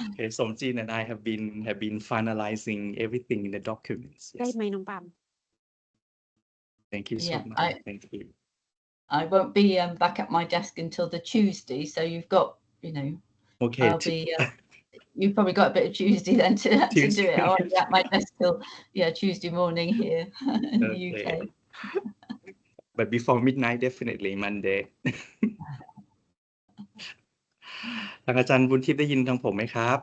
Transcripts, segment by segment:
Okay, Somjin and I have been finalizing everything in the documents. ได้ Yes. ไหมน้องปาม Thank you so Yeah, much. Thank you. I won't be back at my desk until the Tuesday, so you've got, Okay. I'll be. You've probably got a bit of Tuesday then to do it. I'll be at my desk till Tuesday morning here in the UK. But before midnight, definitely Monday. ทางอาจารย์บุญทิพย์ได้ยินทางผมไหมครับ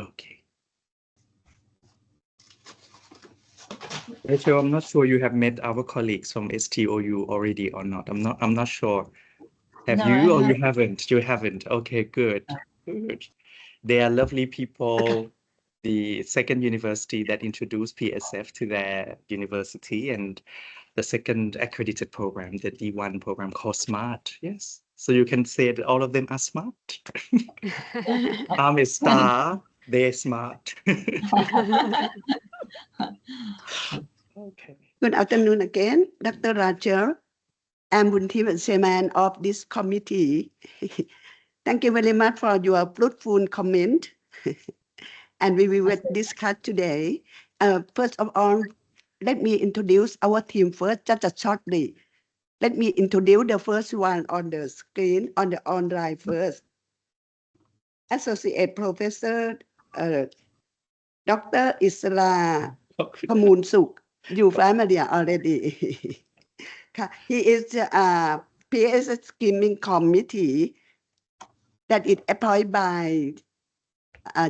Okay. Rachel, I'm not sure you have met our colleagues from STOU already or not. I'm not sure. Have No, you I or you haven't. haven't? You haven't. Okay, good. Good. They are lovely people. The second university that introduced PSF to their university, and the second accredited program, the D1 program called SMART. Yes. So you can say that all of them are smart. I'm a star. They're smart. Okay. Good afternoon again, Dr. Rachael. I'm Buntiv, chairman of this committee. Thank you very much for your fruitful comment. And we will discuss today. First of all, let me introduce our team first, just shortly. Let me introduce the first one on the screen, on the online first. Associate Professor Dr. Isla Pamoon Suk. You familiar already. He is PS Scheming Committee that is appointed by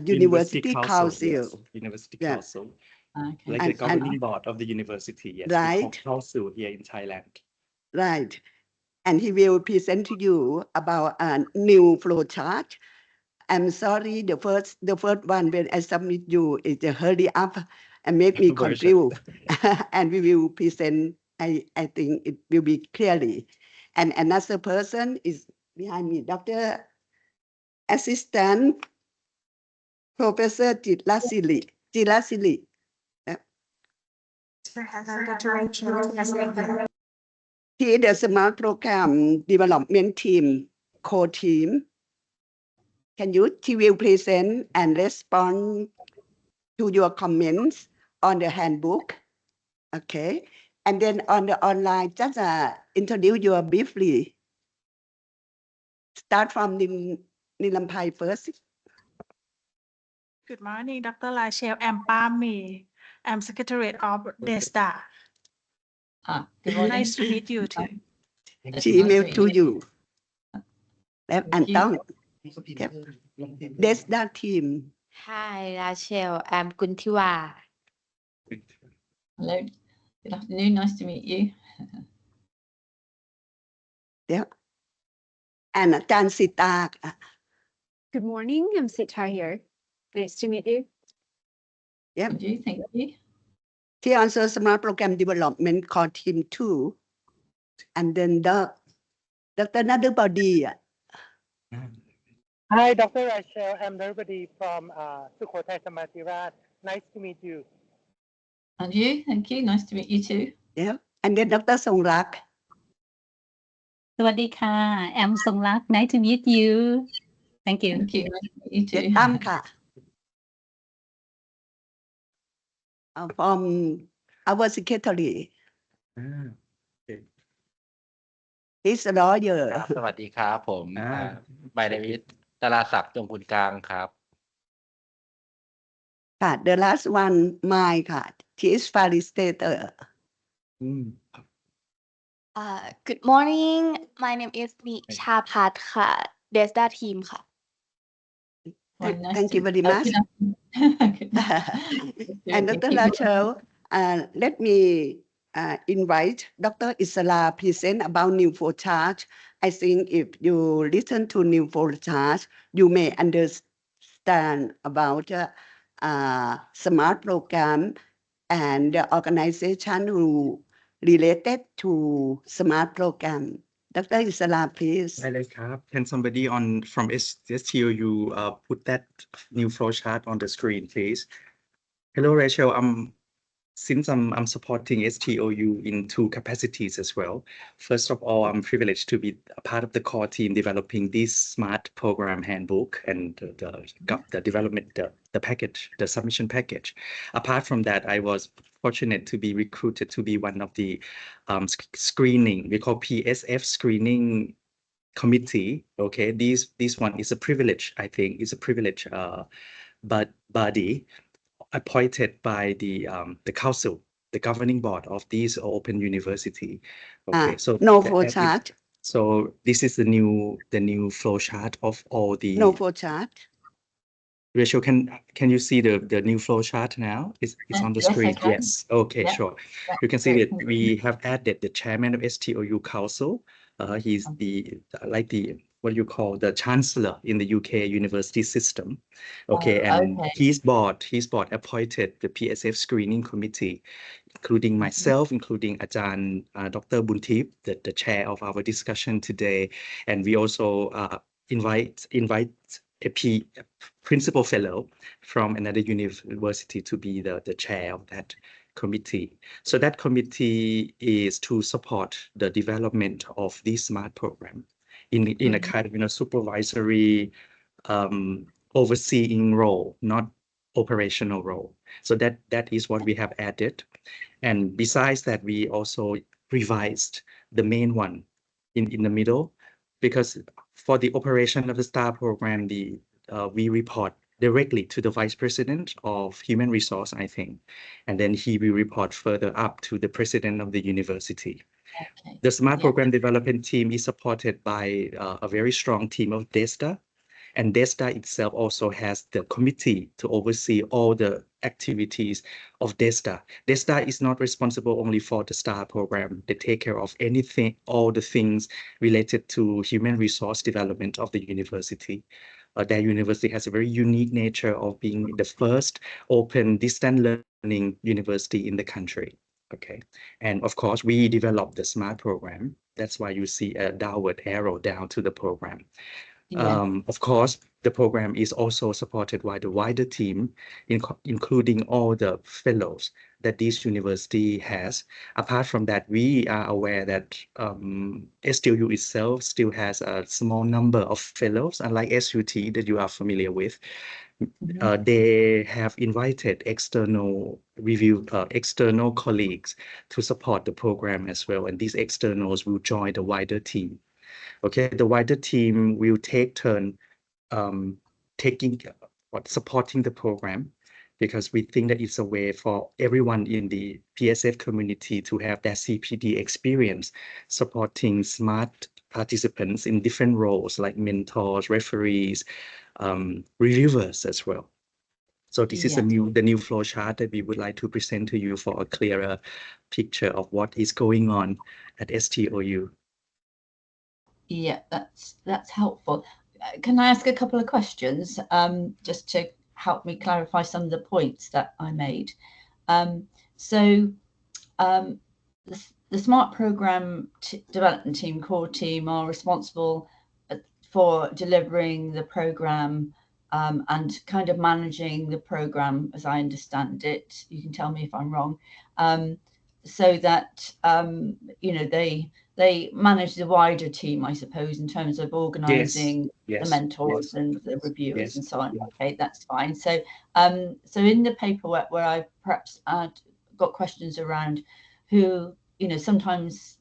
University Council. Yes. University Council. Okay. Like the governing board of the university. Yes. Right. Council here in Thailand. Right. And he will present to you about a new flow chart. I'm sorry, the first one when I submit you is to hurry up and make me confused. And we will present, I think it will be clearly. And another person is behind me, Dr. Assistant Professor Jilasili. He is the Smart Program Development Team, core team. She will present and respond to your comments on the handbook. Okay. And then on the online, just introduce you briefly. Start from Nilampai first. Good morning, Dr. Rachael. I'm Pami. I'm Secretary of Disscussion. Good morning. Nice to meet you too. She emailed to you. And Tong. That's that team. Hi Rachel I'm Kuntiwa Hello. Good afternoon. Nice to meet you. Yeah. And Jan Sitak. Good morning I'm Sita here nice to meet you Yep. Thank you. She also Smart Program Development core team 2. And then Dr. Nadubadi. Hi, Dr. Rachael. I'm Narbadi from Sukhothai Samathirat. Nice to meet you. And you? Thank you. Nice to meet you too. Yeah. And then Dr. Songrak. สวัสดีค่ะ แอมทรงรัก Nice to meet you Thank you Thank you. Nice to meet you too. Tamka. From our secretary. Okay. He's a lawyer. สวัสดีครับผมหมายเลขดาราศักดิ์จงคุณกลางครับ The last one, my card. She is facilitator. Good morning. My name is Nichapat ค่ะ Dessda team ค่ะ Thank you very much. And Dr. Rachael, let me invite Dr. Isla present about new flow chart. I think if you listen to new flow chart, you may understand about smart program and the organization who related to smart program. Dr. Isla, please. Can somebody from STOU put that new flow chart on the screen, please? Hello, Rachel. since I'm supporting STOU in two capacities as well. First of all, I'm privileged to be a part of the core team developing this smart program handbook and the development, the package, the submission package. Apart from that, I was fortunate to be recruited to be one of the screening, we call PSF screening committee. Okay, this one is a privilege, I think, is a privilege but body appointed by the council, the governing board of this open university. Okay, so no flow chart. So this is the new flow chart of all the. No flow chart. Rachel, can you see the new flow chart now? It's on the screen. Yes. Okay, yeah. Sure. Yeah. You can see that we have added the chairman of STOU Council. He's the what you call the chancellor in the UK university system. Okay, and his board appointed the PSF screening committee, including myself, including Ajahn Dr. Buntip, the chair of our discussion today, and we also invite a principal fellow from another university to be the chair of that committee. So that committee is to support the development of this smart program in a kind of supervisory overseeing role, not operational role. So that is what we have added. And besides that, we also revised the main one in the middle, because for the operation of the STAR program, we report directly to the Vice President of Human Resource, I think, and then he will report further up to the President of the university. Okay. The Smart Program Development team is supported by a very strong team of DESTA, and DESTA itself also has the committee to oversee all the activities of DESTA. DESTA is not responsible only for the STAR program. They take care of anything, all the things related to human resource development of the university. Their university has a very unique nature of being the first open distance learning university in the country. Okay, and of course, we developed the SMART program. That's why you see a downward arrow down to the program. Yeah. Of course, the program is also supported by the wider team, including all the fellows that this university has. Apart from that, we are aware that STU itself still has a small number of fellows, unlike SUT that you are familiar with. They have invited external external colleagues to support the program as well, and these externals will join the wider team. Okay, the wider team will take turn supporting the program, because we think that it's a way for everyone in the PSF community to have their CPD experience supporting smart participants in different roles like mentors, referees, reviewers as well. So this is the new flow chart that we would like to present to you for a clearer picture of what is going on at STOU. Yeah, that's helpful. Can I ask a couple of questions just to help me clarify some of the points that I made? The Smart Program Development Team, core team, are responsible for delivering the program and kind of managing the program, as I understand it. You can tell me if I'm wrong. So that you know, they manage the wider team, I suppose, in terms of organising the mentors and the reviewers and so on. Okay, that's fine. So so in the paperwork where I perhaps got questions around who, you know, sometimes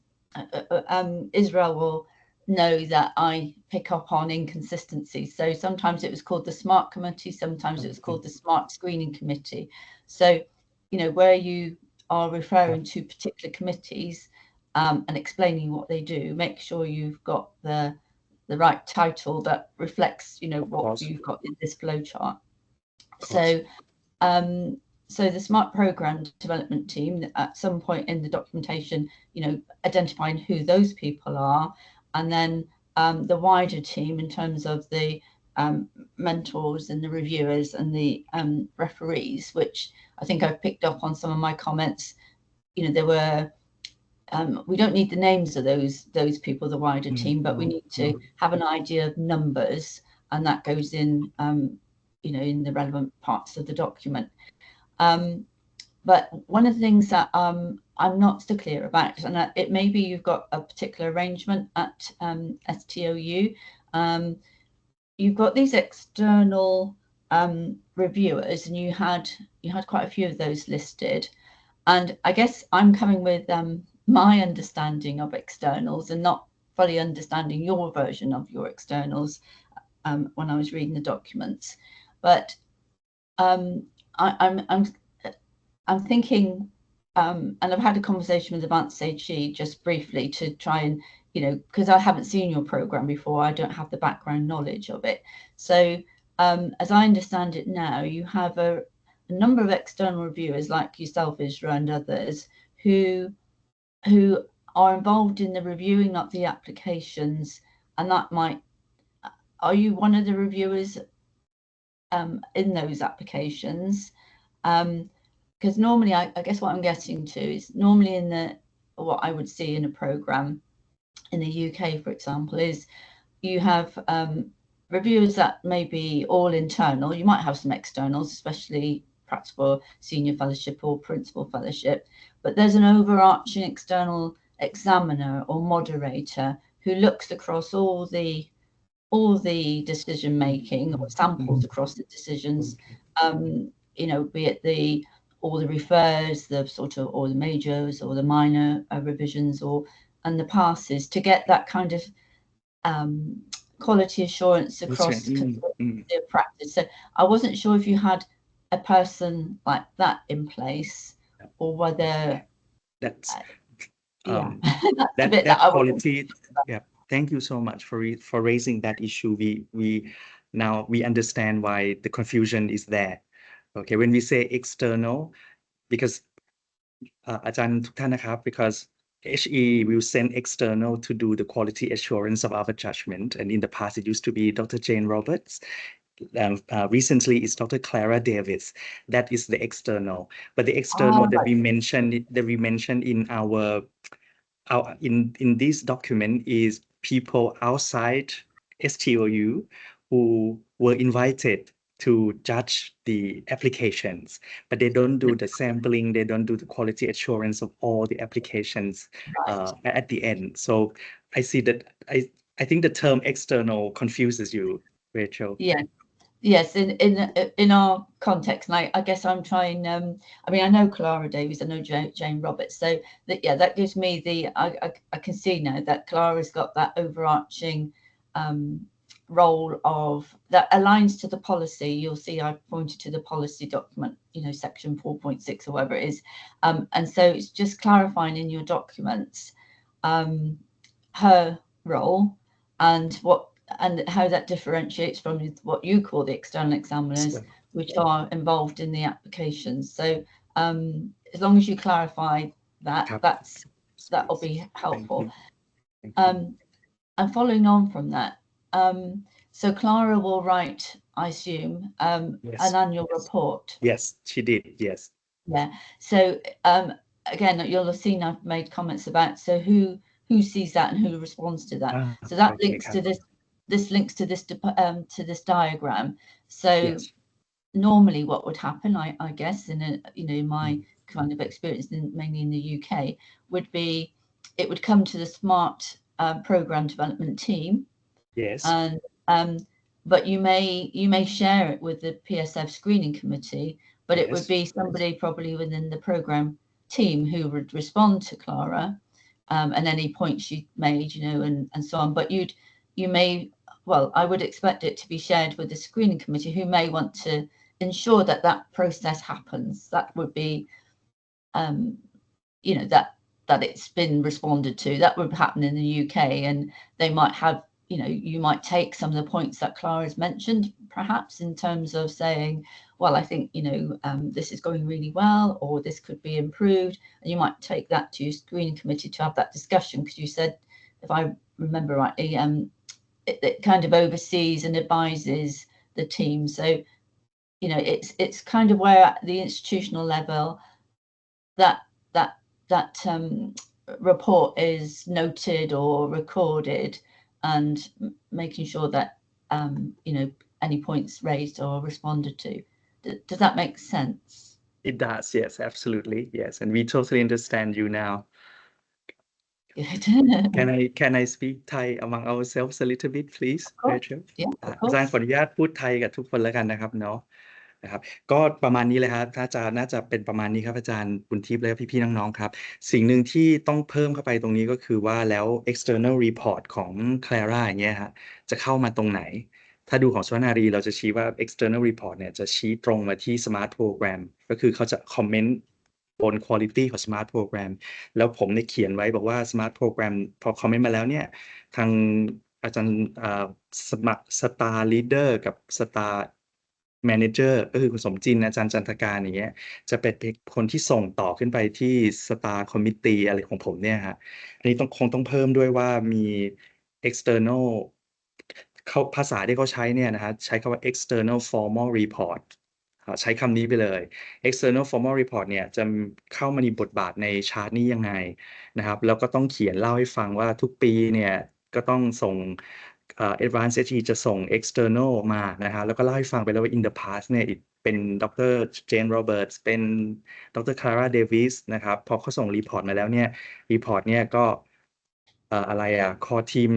Israel will know that I pick up on inconsistencies. So sometimes it was called the Smart Committee, sometimes it was called the Smart Screening Committee. So, you know, where you are referring to particular committees and explaining what they do, make sure you've got the right title that reflects, you know, what you've got in this flow chart. So so the Smart Program Development Team, at some point in the documentation, you know, identifying who those people are, and then the wider team in terms of the mentors and the reviewers and the referees, which I think I've picked up on some of my comments. You know, there were we don't need the names of those people, the wider team, but we need to have an idea of numbers, and that goes in you know, in the relevant parts of the document. but one of the things that I'm not so clear about, and it may be you've got a particular arrangement at STOU. You've got these external reviewers, and you had quite a few of those listed. And I guess I'm coming with my understanding of externals and not fully understanding your version of your externals when I was reading the documents. But I'm thinking, and I've had a conversation with Advanced AG just briefly to try and, because I haven't seen your program before, I don't have the background knowledge of it. So as I understand it now, you have a number of external reviewers like yourself, Isra, and others who are involved in the reviewing of the applications, and are you one of the reviewers in those applications? Because normally, I guess what I'm getting to is normally what I would see in a program in the UK, for example, is you have reviewers that may be all internal. You might have some externals, especially perhaps for senior fellowship or principal fellowship, but there's an overarching external examiner or moderator who looks across all the decision making or samples across the decisions, be it all the refers, or the majors or the minor revisions and the passes, to get that kind of quality assurance across the practice. So I wasn't sure if you had a person like that in place, or whether that's that's a that bit that quality. Yeah, thank you so much for raising that issue. Now we understand why the confusion is there. Okay, when we say external, because อาจารย์ทุกท่านนะครับ because HE will send external to do the quality assurance of our judgment, and in the past it used to be Dr. Jane Roberts. Recently it's Dr. Clara Davis. That is the external, but the external that we mentioned in our in this document is people outside STOU who were invited to judge the applications, but they don't do the sampling, they don't do the quality assurance of all the applications at the end. So I see that I think the term external confuses you, Rachel. Yes, in our context, and I guess I'm trying. I know Clara Davies, I know Jane Roberts, so that gives me I can see now that Clara's got that overarching role of that aligns to the policy. You'll see I've pointed to the policy document, section 4.6 or whatever it is, and so it's just clarifying in your documents her role and how that differentiates from what you call the external examiners, which are involved in the applications. So as long as you clarify that'll be helpful. And following on from that, so Clara will write, I assume, an annual report. Yes, she did. Yes. Yeah. So again, you'll have seen I've made comments about who sees that and who responds to that. So that links to this. This links to this diagram. So normally, what would happen, I guess, in my kind of experience, mainly in the UK, would be it would come to the SMART program development team. Yes. And but you may share it with the PSF screening committee, but it would be somebody probably within the program team who would respond to Clara and any points she made, and so on. But I would expect it to be shared with the screening committee, who may want to ensure that process happens. That would be, that it's been responded to. That would happen in the UK, and they might have, you might take some of the points that Clara's mentioned, perhaps in terms of saying, well, I think, this is going really well, or this could be improved. And you might take that to your screening committee to have that discussion, because you said, if I remember rightly, it kind of oversees and advises the team. So, it's kind of where at the institutional level that report is noted or recorded, and making sure that any points raised or responded to. Does that make sense? It does, yes, absolutely, yes, and we totally understand you now. Good. Can I speak Thai among ourselves a little bit, please, Of course. Rachel? Yeah, อา of จารย์ขอ course. อนุญาตพูดไทยกับทุกคนแล้วกันนะครับเนาะนะครับก็ประมาณนี้เลยครับน่าจะเป็นประมาณนี้ครับอาจารย์บุญทิพย์และพี่ๆน้องๆครับสิ่งหนึ่งที่ต้องเพิ่มเข้าไปตรงนี้ก็คือว่าแล้ว external report ของ Clara อย่างเงี้ยฮะจะเข้ามาตรงไหน ถ้าดูของสวนารีเราจะชี้ว่า external report เนี่ยจะชี้ตรงมาที่ smart program ก็คือเขาจะคอมเมนต์บน quality ของ smart program แล้วผมเนี่ยเขียนไว้บอกว่า smart program พอคอมเมนต์มาแล้วเนี่ยทางอาจารย์star leader กับ star manager ก็คือคุณสมจินอาจารย์จันทการอย่างเงี้ยจะเป็นคนที่ส่งต่อขึ้นไปที่ star committee อะไรของผมเนี่ยฮะอันนี้คงต้องเพิ่มด้วยว่ามี external เขาภาษาที่เขาใช้เนี่ยนะฮะใช้คำว่า external formal report ใช้คำนี้ไปเลย external formal report เนี่ยจะเข้ามามีบทบาทในชาร์ตนี้ยังไงนะครับแล้วก็ต้องเขียนเล่าให้ฟังว่าทุกปีเนี่ยก็ต้องส่งAdvanced HE จะส่ง external มานะฮะแล้วก็เล่าให้ฟังไปแล้วว่า in the past เนี่ยเป็นดร. Jane Roberts เป็นดร. Clara Davis นะครับพอเขาส่งรีพอร์ตมาแล้วเนี่ยรีพอร์ตเนี่ยก็อะไรคอทีม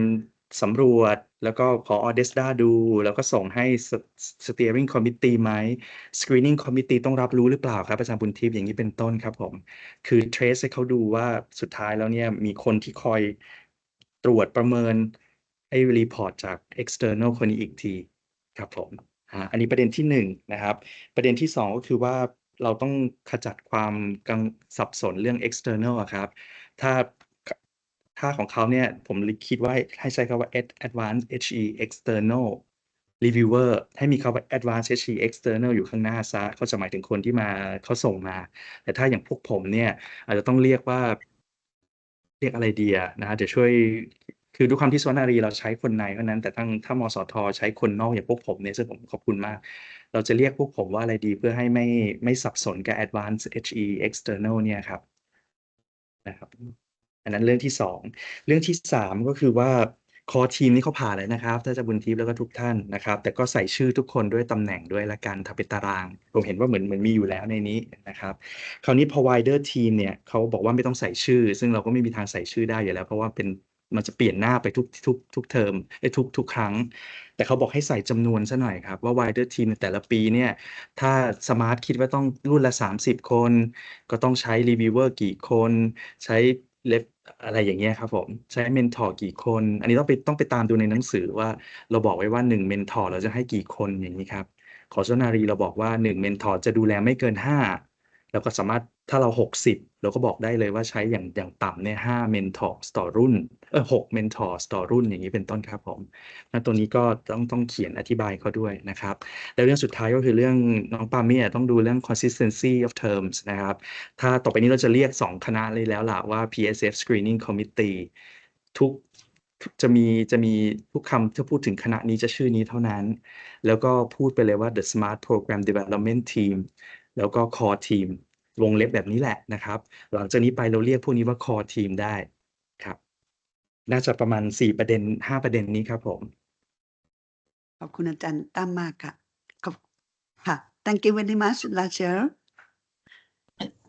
สำรวจแล้วก็ผอ. Desda ดูแล้วก็ส่งให้ steering committee ไหม screening committee ต้องรับรู้หรือเปล่าครับอาจารย์บุญทิพย์อย่างนี้เป็นต้นครับผมคือ trace ให้เขาดูว่าสุดท้ายแล้วเนี่ยมีคนที่คอยตรวจประเมินไอ้รีพอร์ตจาก external คนนี้อีกทีครับผมอันนี้ประเด็นที่1นะครับประเด็นที่2ก็คือว่าเราต้องขจัดความสับสนเรื่อง external อะครับถ้าของเขาเนี่ยผมคิดว่าให้ใช้คำว่า advanced HE external reviewer ให้มีคำว่า advanced HE external อยู่ข้างหน้าซะเขาจะหมายถึงคนที่เขาส่งมาแต่ถ้าอย่างพวกผมเนี่ยอาจจะต้องเรียกอะไรดีนะเดี๋ยวช่วยคือด้วยความที่สวนารีเราใช้คนในเท่านั้นแต่ถ้ามสทใช้คนนอกอย่างพวกผมเนี่ยซึ่งผมขอบคุณมากเราจะเรียกพวกผมว่าอะไรดีเพื่อให้ไม่สับสนกับ advanced HE external เนี่ยครับนะครับอันนั้นเรื่องที่2เรื่องที่3ก็คือว่าคอทีมนี่เขาผ่านเลยนะครับถ้าจะบุญทิพย์แล้วก็ทุกท่านนะครับแต่ก็ใส่ชื่อทุกคนด้วยตำแหน่งด้วยละกันทำเป็นตารางผมเห็นว่าเหมือนมีอยู่แล้วในนี้นะครับคราวนี้ provider team เนี่ยเขาบอกว่าไม่ต้องใส่ชื่อซึ่งเราก็ไม่มีทางใส่ชื่อได้อยู่แล้วเพราะว่ามันจะเปลี่ยนหน้าไปทุกเทอมทุกครั้งแต่เขาบอกให้ใส่จำนวนซะหน่อยครับว่า wider team ในแต่ละปีเนี่ยถ้า smart คิดว่าต้องรุ่นละ30คนก็ต้องใช้ reviewer กี่คนใช้อะไรอย่างเงี้ยครับผมใช้เมนทอร์กี่คนอันนี้ต้องไปตามดูในหนังสือว่าเราบอกไว้ว่า1เมนทอร์เราจะให้กี่คนอย่างนี้ครับของสวนารีเราบอกว่า1เมนทอร์จะดูแลไม่เกิน5แล้วก็สามารถถ้าเรา60เราก็บอกได้เลยว่าใช้อย่างต่ำเนี่ย5เมนทอร์ต่อรุ่น6เมนทอร์ต่อรุ่นอย่างนี้เป็นต้นครับผมแล้วตัวนี้ก็ต้องเขียนอธิบายเขาด้วยนะครับแล้วเรื่องสุดท้ายก็คือเรื่องน้องปามี่ต้องดูเรื่อง consistency of terms นะครับถ้าต่อไปนี้เราจะเรียก2คณะเลยแล้วล่ะว่า PSF Screening Committee จะมีทุกคำที่พูดถึงคณะนี้จะชื่อนี้เท่านั้นแล้วก็พูดไปเลยว่า the Smart Program Development Team แล้วก็ Core Team วงเล็บแบบนี้แหละนะครับหลังจากนี้ไปเราเรียกพวกนี้ว่า Core Team ได้ครับน่าจะประมาณ4ประเด็น5ประเด็นนี้ครับผมขอบคุณอาจารย์ตั้มมากค่ะค่ะ Thank you very much Rachel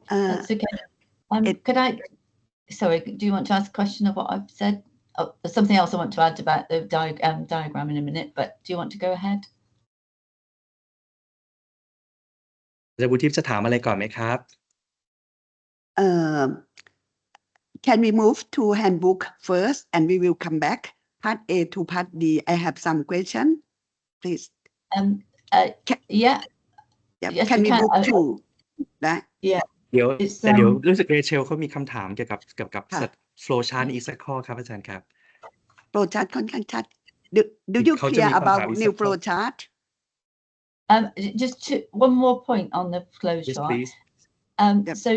That's okay. Sorry, do you want to ask a question of what I've said? Oh, there's something else I want to add about the diagram in a minute, but do you want to go ahead? อาจารย์บุญทิพย์จะถามอะไรก่อนไหมครับ Can we move to handbook first and we will come back part A to part D I have some question please Yeah. Yes, can we move to that Yeah. เดี๋ยวรู้สึกเรเชลเขามีคำถามเกี่ยวกับflow chart อีกสักข้อครับอาจารย์ครับ flow chart ค่อนข้างชัด Do you clear about new flow chart just one more point on the flow chart. Please. So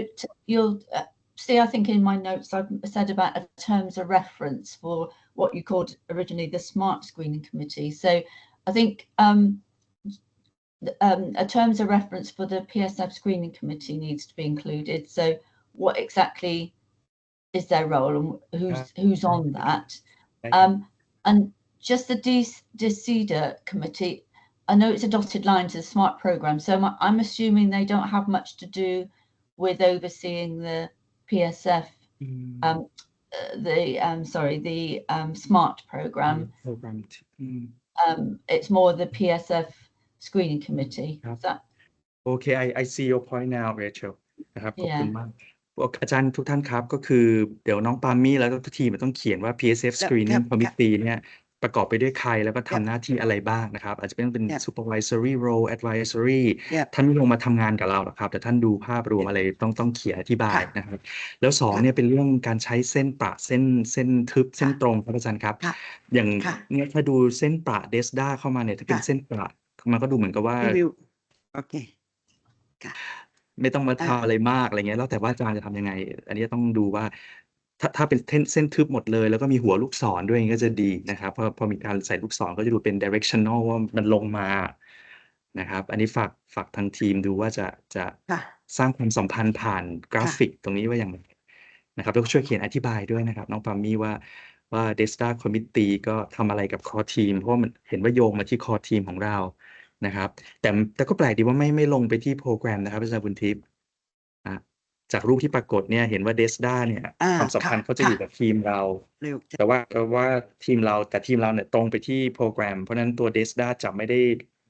you'll see, I think in my notes I've said about a terms of reference for what you called originally the Smart Screening Committee. So I think a terms of reference for the PSF Screening Committee needs to be included. So what exactly is their role and who's on that? And just the Disscussion Committee, I know it's a dotted line to the SMART program, so I'm assuming they don't have much to do with overseeing the PSF, the SMART program. It's more the PSF screening committee. Is that? Okay, I see your point now, Rachel นะครับขอบคุณมากอาจารย์ทุกท่านครับก็คือเดี๋ยวน้องปามี่แล้วก็ทีมต้องเขียนว่า PSF Screening Committee เนี่ยประกอบไปด้วยใครแล้วก็ทำหน้าที่อะไรบ้างนะครับอาจจะเป็น supervisory role advisory ท่านไม่ลงมาทำงานกับเราหรอกครับแต่ท่านดูภาพรวมอะไรต้องเขียนอธิบายนะครับแล้ว2เนี่ยเป็นเรื่องการใช้เส้นประเส้นทึบเส้นตรงครับอาจารย์ครับอย่างเนี่ยถ้าดูเส้นประ DESDA เข้ามาเนี่ยถ้าเป็นเส้นประมันก็ดูเหมือนกับว่าโอเคไม่ต้องมาทำอะไรมากอะไรเงี้ยแล้วแต่ว่าอาจารย์จะทำยังไงอันนี้ต้องดูว่าถ้าเป็นเส้นทึบหมดเลยแล้วก็มีหัวลูกศรด้วยก็จะดีนะครับพอมีการใส่ลูกศรก็จะดูเป็น directional ว่ามันลงมานะครับอันนี้ฝากทางทีมดูว่าจะสร้างความสัมพันธ์ผ่านกราฟิกตรงนี้ว่าอย่างไรนะครับแล้วก็ช่วยเขียนอธิบายด้วยนะครับน้องปามี่ว่า DESDA Committee ก็ทำอะไรกับ Core Team เพราะมันเห็นว่าโยงมาที่ Core Team ของเรานะครับแต่ก็แปลกดีว่าไม่ลงไปที่โปรแกรมนะครับอาจารย์บุญทิพย์จากรูปที่ปรากฏเนี่ยเห็นว่า DESDA เนี่ยความสัมพันธ์เขาจะอยู่กับทีมเราแต่ว่าทีมเราเนี่ยตรงไปที่โปรแกรมเพราะนั้นตัว DESDA จะไม่ได้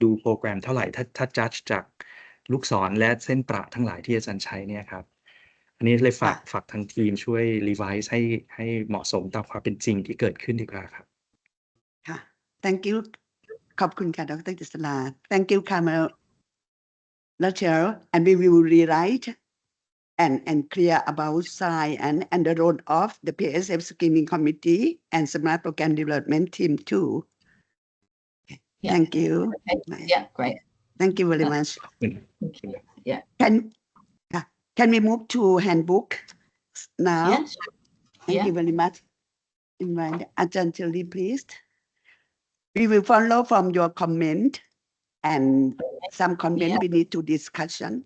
ดูโปรแกรมเท่าไหร่ถ้า judge จากลูกศรและเส้นประทั้งหลายที่อาจารย์ใช้เนี่ยครับอันนี้เลยฝากทางทีมช่วย revise ให้เหมาะสมตามความเป็นจริงที่เกิดขึ้นดีกว่าครับค่ะ thank you ขอบคุณค่ะดร.กฤษณา thank you Carmel Rachel and we will rewrite and clear about size and the role of the PSF Screening Committee and Smart Program Development Team too. Thank you. Okay. Yeah, great. Thank you very much. Yeah. Can we move to handbook now? Yes. Thank you very much. Invite Ajahn Cherry, please. We will follow from your comment and some comment we need to discussion.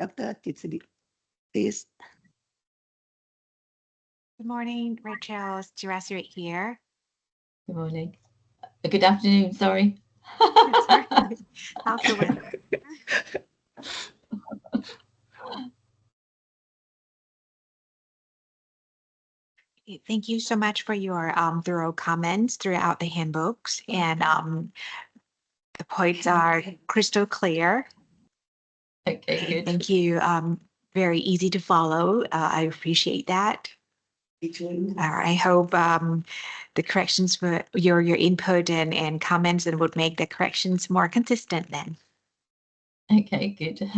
Dr. Titsidi, please. Good morning, Rachel. Jurassic here. Good morning. Good afternoon, sorry. How's the weather? Thank you so much for your thorough comments throughout the handbooks, and the points are crystal clear. Okay, good. Thank you. Very easy to follow. I appreciate that. I hope the corrections for your input and comments and would make the corrections more consistent then. Okay, good.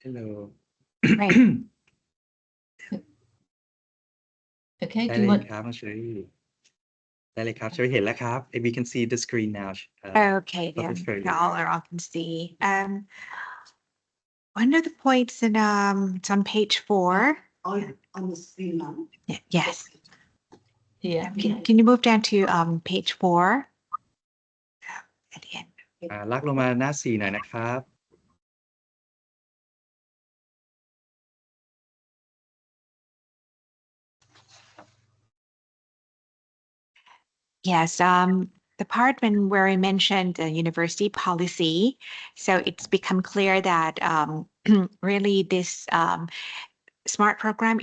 Hello. Right. Okay, ได้ do เล you ย want? ครับน้องเชอรี่ได้เลยครับเชอรี่เห็นแล้วครับ we can see the screen now Okay, Dr. then Shirley. all can see. One of the points in it's on page 4. On the screen now. Yes. Yeah. Can you move down to page 4? At the end. ลากลงมาหน้า4หน่อยนะครับ Yes, the part where I mentioned the university policy, so it's become clear that really this SMART program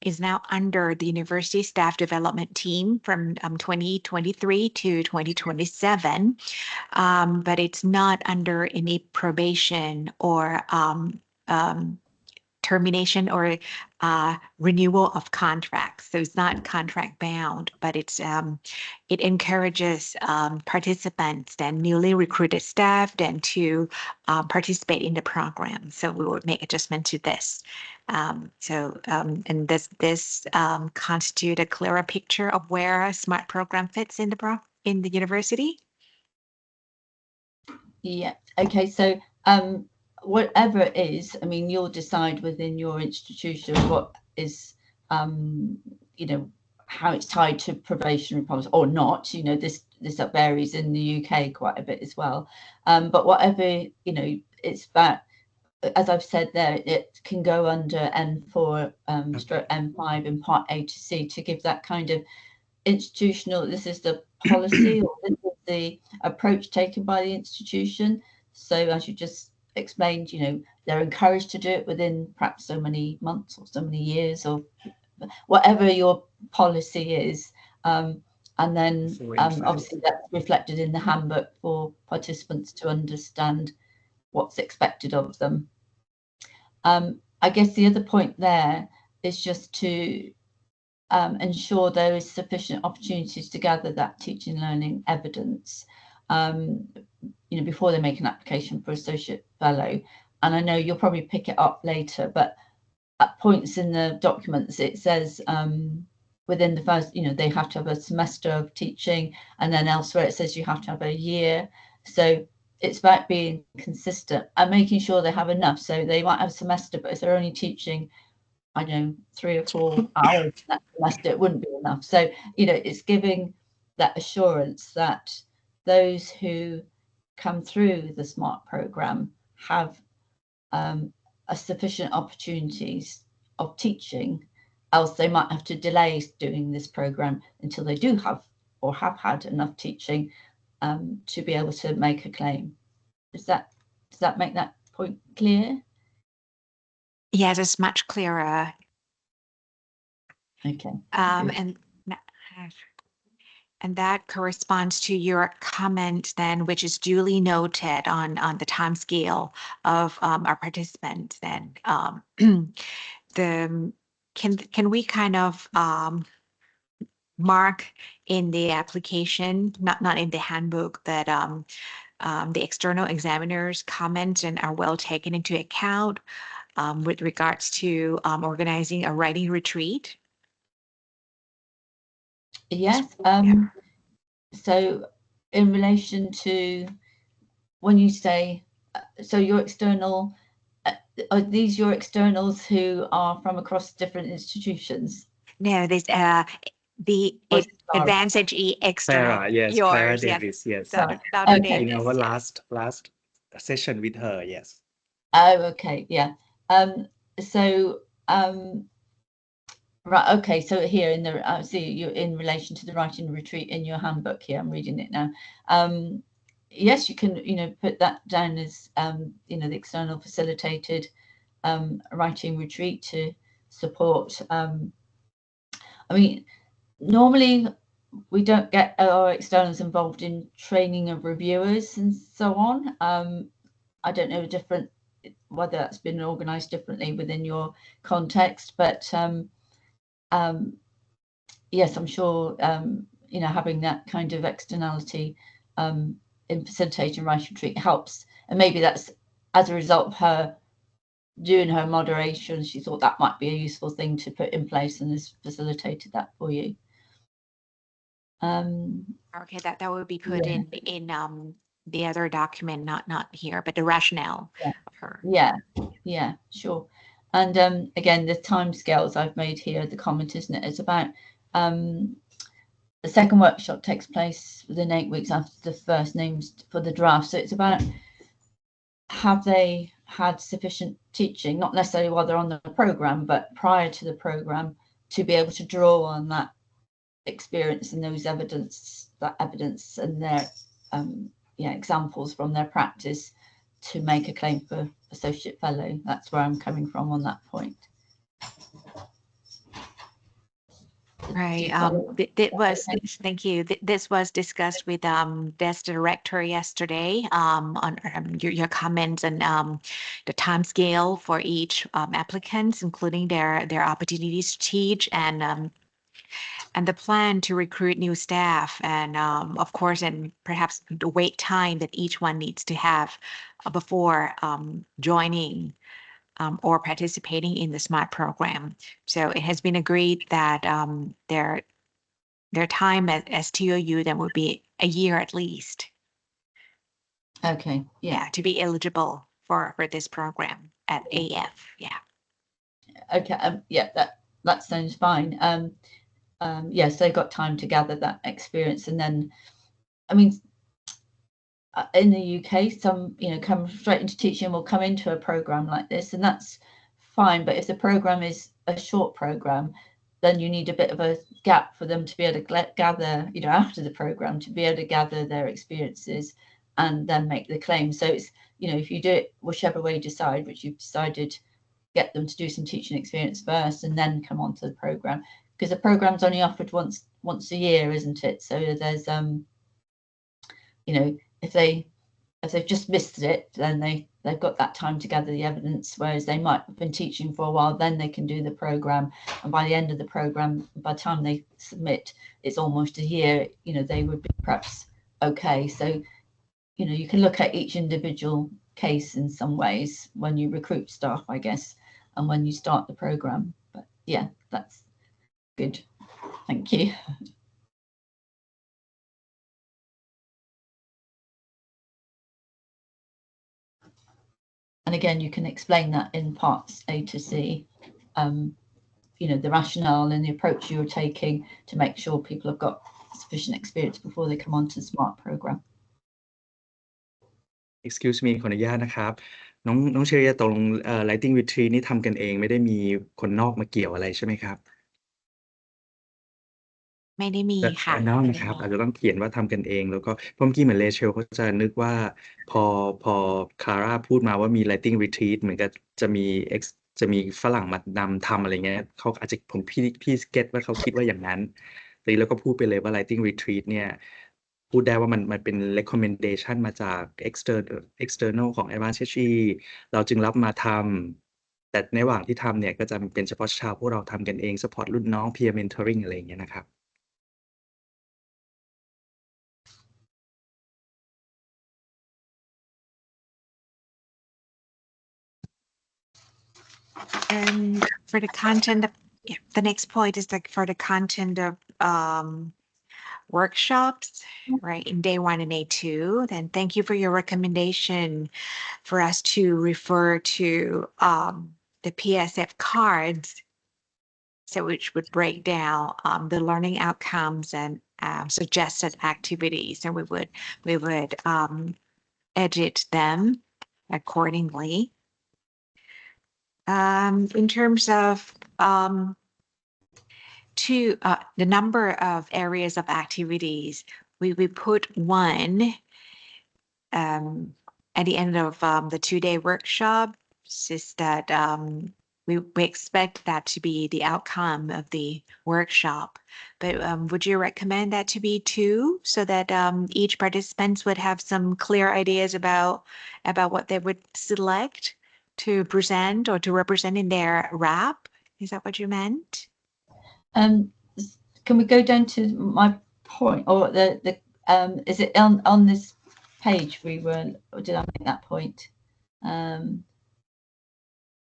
is now under the university staff development team from 2023 to 2027, but it's not under any probation or termination or renewal of contracts. So it's not contract bound, but it's it encourages participants and newly recruited staff then to participate in the program. So we will make adjustment to this. And this constitute a clearer picture of where a SMART program fits in the university? Yeah. Okay. So whatever it is, I mean, you'll decide within your institution what is, you know, how it's tied to probationary policy or not. You know, this varies in the UK quite a bit as well. But whatever, you know, it's about, as I've said there, it can go under N4 stroke N5 in part A to C to give that kind of institutional, this is the policy or this is the approach taken by the institution. So as you just explained, you know, they're encouraged to do it within perhaps so many months or so many years or whatever your policy is. And then obviously that's reflected in the handbook for participants to understand what's expected of them. I guess the other point there is just to ensure there is sufficient opportunities to gather that teaching learning evidence, you know, before they make an application for associate fellow. And I know you'll probably pick it up later, but at points in the documents it says within the first, you know, they have to have a semester of teaching, and then elsewhere it says you have to have a year. So it's about being consistent and making sure they have enough. So they might have a semester, but if they're only teaching, I don't know, 3 or 4 hours that semester, it wouldn't be enough. So, you know, it's giving that assurance that those who come through the SMART program have a sufficient opportunities of teaching, else they might have to delay doing this program until they do have or have had enough teaching to be able to make a claim. Does that make that point clear? Yes, it's much clearer. Okay. And that corresponds to your comment then, which is duly noted on the time scale of our participants. Then can we kind of mark in the application, not in the handbook, that the external examiners comment and are well taken into account with regards to organizing a writing retreat? Yes. So in relation to when you say, so your external, are these your externals who are from across different institutions? No, there's the Advantage E external. Clara, yes, yours, Clara yes. Davis, yes. Dr. Okay. In Davis, our yes. last session with her, yes. Oh, okay, yeah. Right, okay, so here in the, I see you in relation to the writing retreat in your handbook here, I'm reading it now. Yes, you can, you know, put that down as, you know, the external facilitated writing retreat to support. I mean, normally we don't get our externals involved in training of reviewers and so on. I don't know whether that's been organized differently within your context, but yes, I'm sure, you know, having that kind of externality in facilitating writing retreat helps. And maybe that's as a result of her doing her moderation, she thought that might be a useful thing to put in place and has facilitated that for you. Okay, that would be put in the other document, not here, but the rationale of her. Yeah, sure. And again, the timescales I've made here, the comment, isn't it? It's about the second workshop takes place within 8 weeks after the first names for the draft. So it's about, have they had sufficient teaching, not necessarily while they're on the program, but prior to the program, to be able to draw on that experience and those evidence and their examples from their practice to make a claim for associate fellow. That's where I'm coming from on that point. Right. Thank you. This was discussed with Des director yesterday on your comments and the time scale for each applicants, including their opportunities to teach and the plan to recruit new staff and of course and perhaps the wait time that each one needs to have before joining or participating in the SMART program. So it has been agreed that their time at STOU then would be a year at least. Okay. Yeah. To be eligible for this program at AF. Yeah. Okay. Yeah. That sounds fine. Yes, they got time to gather that experience, and then, I mean, in the UK, some come straight into teaching will come into a program like this, and that's fine. But if the program is a short program, then you need a bit of a gap for them to be able to gather, after the program, to be able to gather their experiences and then make the claim. So it's, if you do it whichever way you decide, which you've decided, get them to do some teaching experience first and then come on to the program, because the program's only offered once a year, isn't it? So there's if they've just missed it, then they've got that time to gather the evidence, whereas they might have been teaching for a while, then they can do the program, and by the end of the program, by the time they submit, it's almost a year, they would be perhaps okay. So you can look at each individual case in some ways when you recruit staff, I guess, and when you start the program. But yeah, that's good. Thank you. And again, you can explain that in parts A to C, the rationale and the approach you're taking to make sure people have got sufficient experience before they come onto the SMART program. Excuse me ขออนุญาตนะครับน้องเชอรี่ตรงWriting Retreat นี่ทำกันเองไม่ได้มีคนนอกมาเกี่ยวอะไรใช่ไหมครับ ไม่ได้มีค่ะ น้องนะครับอาจจะต้องเขียนว่าทำกันเองแล้วก็เมื่อกี้เหมือนRachelเขาจะนึกว่าพอคลาร่าพูดมาว่ามี Writing Retreat เหมือนกับจะมีฝรั่งมานำทำอะไรเงี้ยเขาอาจจะพี่เก็ตว่าเขาคิดว่าอย่างนั้นแต่แล้วก็พูดไปเลยว่า Writing Retreat เนี่ยพูดได้ว่ามันเป็น recommendation มาจาก external ของ Advanced HE เราจึงรับมาทำแต่ในระหว่างที่ทำเนี่ยก็จะเป็นเฉพาะชาวพวกเราทำกันเอง support รุ่นน้อง peer mentoring อะไรอย่างเงี้ยนะครับ And for the content of the next point is like for the content of workshops, right, in day 1 and day 2, then thank you for your recommendation for us to refer to the PSF cards, so which would break down the learning outcomes and suggested activities, and we would edit them accordingly. In terms of the number of areas of activities, we put 1 at the end of the 2-day workshop, is that we expect that to be the outcome of the workshop. But would you recommend that to be 2 so that each participant would have some clear ideas about what they would select to present or to represent in their wrap? Is that what you meant? Can we go down to my point, or the is it on this page or did I make that point?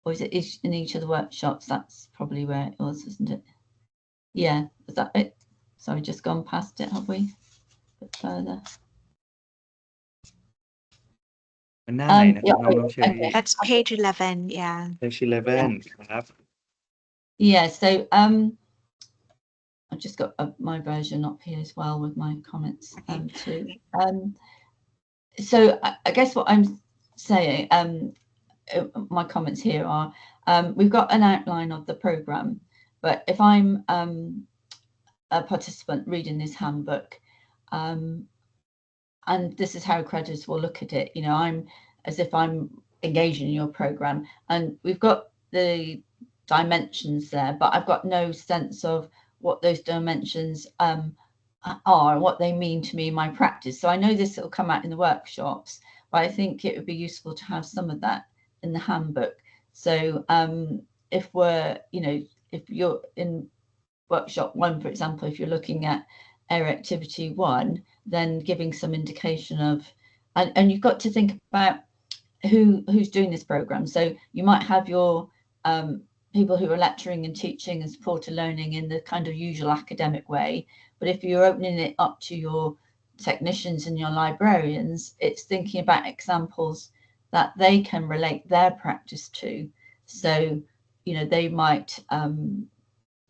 Or is it in each of the workshops? That's probably where it was, isn't it? Yeah, is that it? Sorry, just gone past it, have we? A bit further. Okay. That's page 11, yeah. Page 11,ครับ. Yeah, so I've just got my version up here as well with my comments too. So I guess what I'm saying, my comments here are, we've got an outline of the program, but if I'm a participant reading this handbook, and this is how creditors will look at it, I'm as if I'm engaging in your program, and we've got the dimensions there, but I've got no sense of what those dimensions are and what they mean to me in my practice. So I know this will come out in the workshops, but I think it would be useful to have some of that in the handbook. So if we're, if you're in workshop 1, for example, if you're looking at area activity 1, then giving some indication of, and you've got to think about who's doing this program. So you might have your people who are lecturing and teaching and supported learning in the kind of usual academic way. But if you're opening it up to your technicians and your librarians, it's thinking about examples that they can relate their practice to. So, they might,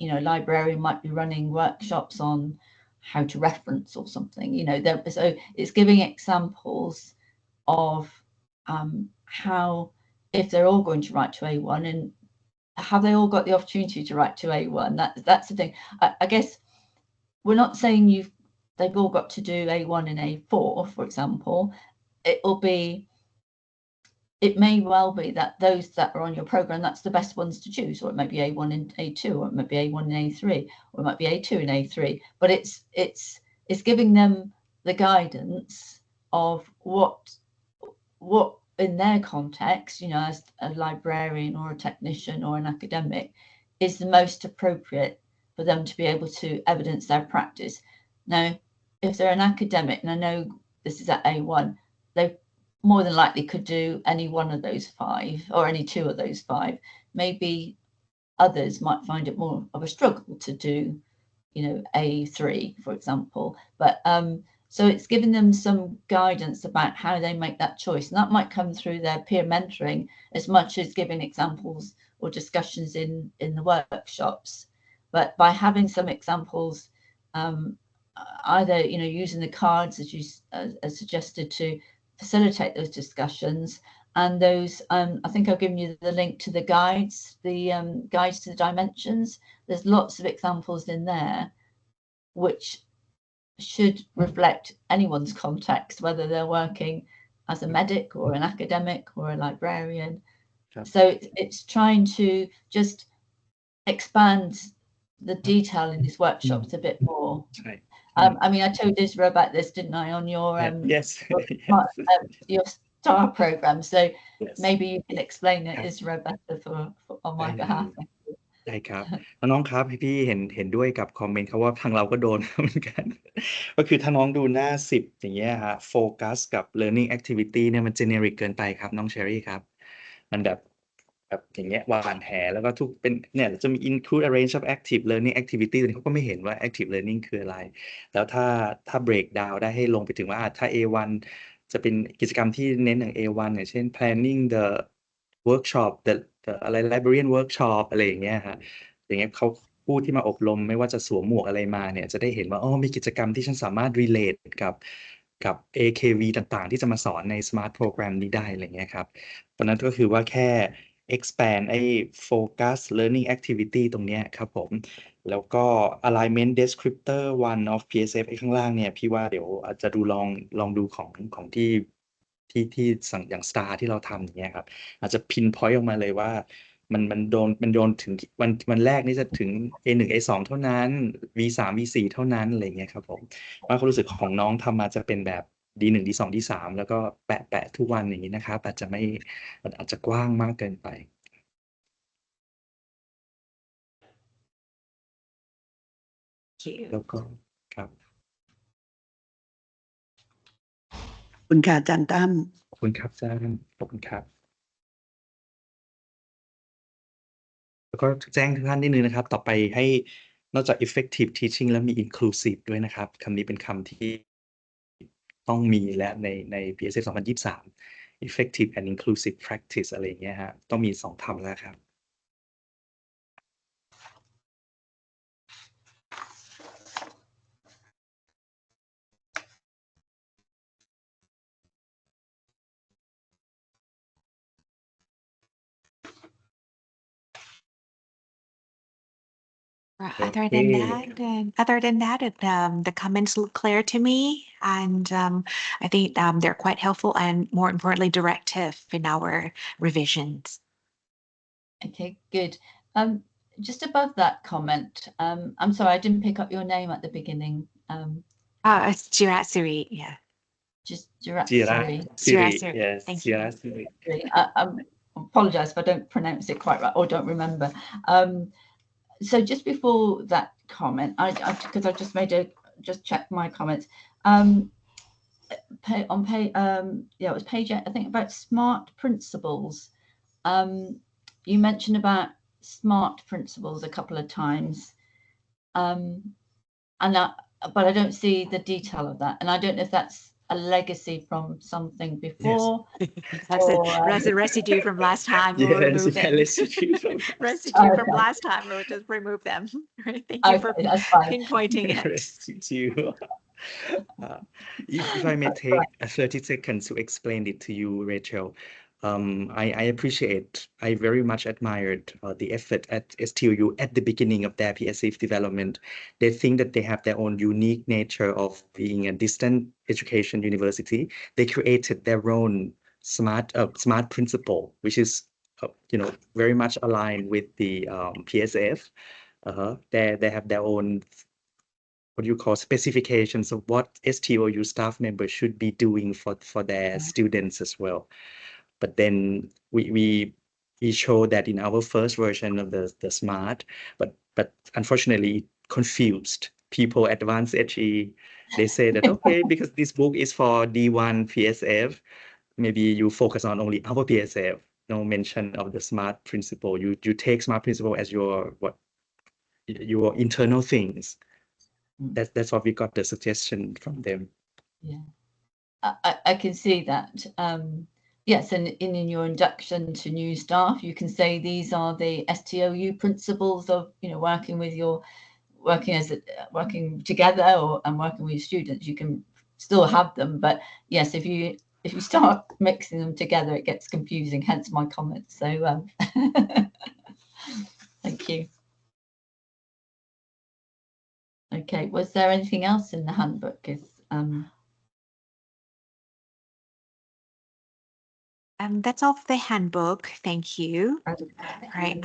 librarian might be running workshops on how to reference or something, so it's giving examples of how, if they're all going to write to A1, and have they all got the opportunity to write to A1? That's the thing. I guess we're not saying they've all got to do A1 and A4, for example. It may well be that those that are on your program, that's the best ones to choose, or it might be A1 and A2, or it might be A1 and A3, or it might be A2 and A3. But it's giving them the guidance of what in their context, as a librarian or a technician or an academic, is the most appropriate for them to be able to evidence their practice. Now, if they're an academic, and I know this is at A1, they more than likely could do any one of those 5 or any 2 of those 5. Maybe others might find it more of a struggle to do, A3, for example. But so it's giving them some guidance about how they make that choice. And that might come through their peer mentoring as much as giving examples or discussions in the workshops. But by having some examples, either, using the cards as you as suggested to facilitate those discussions, and those, I think I've given you the link to the guides, guides to the dimensions. There's lots of examples in there which should reflect anyone's context, whether they're working as a medic or an academic or a librarian. Yep. So it's trying to just expand the detail in these workshops a bit more. Right. I mean, I told Isra about this, didn't I, on your Yes. your STAR program. So Yes. maybe you can explain it, Yep. Isra, better on my ได้เลย behalf. ได้ครับน้องๆครับพี่เห็นด้วยกับคอมเมนต์เขาว่าทางเราก็โดน เหมือนกัน ก็คือถ้าน้องดูหน้า10อย่างเงี้ยฮะโฟกัสกับ learning activity เนี่ยมัน generic เกินไปครับน้องเชอรี่ครับมันแบบอย่างเงี้ยหวานแหแล้วก็ทุกเป็นเนี่ยจะมี include a range of active learning activity ตัวนี้เขาก็ไม่เห็นว่า active learning คืออะไรแล้วถ้า break down ได้ให้ลงไปถึงว่าถ้า A1 จะเป็นกิจกรรมที่เน้นอย่าง A1 อย่างเช่น planning the workshop the อะไร librarian workshop อะไรอย่างเงี้ยฮะอย่างเงี้ยเขาผู้ที่มาอบรมไม่ว่าจะสวมหมวกอะไรมาเนี่ยจะได้เห็นว่ามีกิจกรรมที่ฉันสามารถ relate กับ AKV ต่างๆที่จะมาสอนใน smart program นี้ได้อะไรเงี้ยครับเพราะนั้นก็คือว่าแค่ expand ไอ้ focus learning activity ตรงเนี้ยครับผมแล้วก็ alignment descriptor 1 of PSF ไอ้ข้างล่างเนี่ยพี่ว่าเดี๋ยวอาจจะลองดูของที่สั่งอย่าง star ที่เราทำอย่างเงี้ยครับอาจจะ pinpoint ออกมาเลยว่ามันโดนถึงวันแรกนี่จะถึง A1 A2 เท่านั้น V3 V4 เท่านั้นอะไรเงี้ยครับผมว่าความรู้สึกของน้องทำมาจะเป็นแบบ D1 D2 D3 แล้วก็แปะทุกวันอย่างนี้นะครับอาจจะกว้างมากเกินไป แล้วก็ครับ ขอบคุณค่ะอาจารย์ตั้ม ขอบคุณครับอาจารย์ขอบคุณครับแล้วก็แจ้งทุกท่านนิดนึงนะครับต่อไปให้นอกจาก effective teaching แล้วมี inclusive ด้วยนะครับคำนี้เป็นคำที่ต้องมีและใน PSF 2023 effective and inclusive practice อะไรอย่างเงี้ยฮะต้องมี2คำแล้วครับ Other than that, the comments look clear to me, and I think they're quite helpful and, more importantly, directive in our revisions. Okay, good. just above that comment, I'm sorry, I didn't pick up your name at the beginning. It's Jirasiri, yeah. Just Jirasiri. Jirasiri, yes, thank you. Jirasiri. I apologize if I don't pronounce it quite right or don't remember. So just before that comment, because I just checked my comments. It was page 8, I think, about smart principles. You mentioned about smart principles a couple of times, but I don't see the detail of that, and I don't know if that's a legacy from something before. Yes. That's a residue from last time. We'll Yes, remove them. residue from Residue from last time. We'll just remove them. Right? Thank you for that's fine. pinpointing it. residue. If I may take 30 seconds to explain it to you, Rachel. I appreciate, I very much admired the effort at STOU at the beginning of their PSF development. They think that they have their own unique nature of being a distant education university. They created their own smart principle, which is very much aligned with the PSF. They have their own, what you call, specifications of what STOU staff members should be doing for their students as well. But then we show that in our first version of the smart, but unfortunately it confused people. Advanced HE, they say that okay, because this book is for D1 PSF, maybe you focus on only our PSF. No mention of the smart principle. You take smart principle as your internal things. That's what we got the suggestion from them. Yeah, I can see that. Yes, and in your induction to new staff, you can say these are the STOU principles of working together and working with your students. You can still have them, but yes, if you start mixing them together, it gets confusing. Hence my comments. So thank you. Okay, was there anything else in the handbook? That's all for the handbook. Thank you. Right.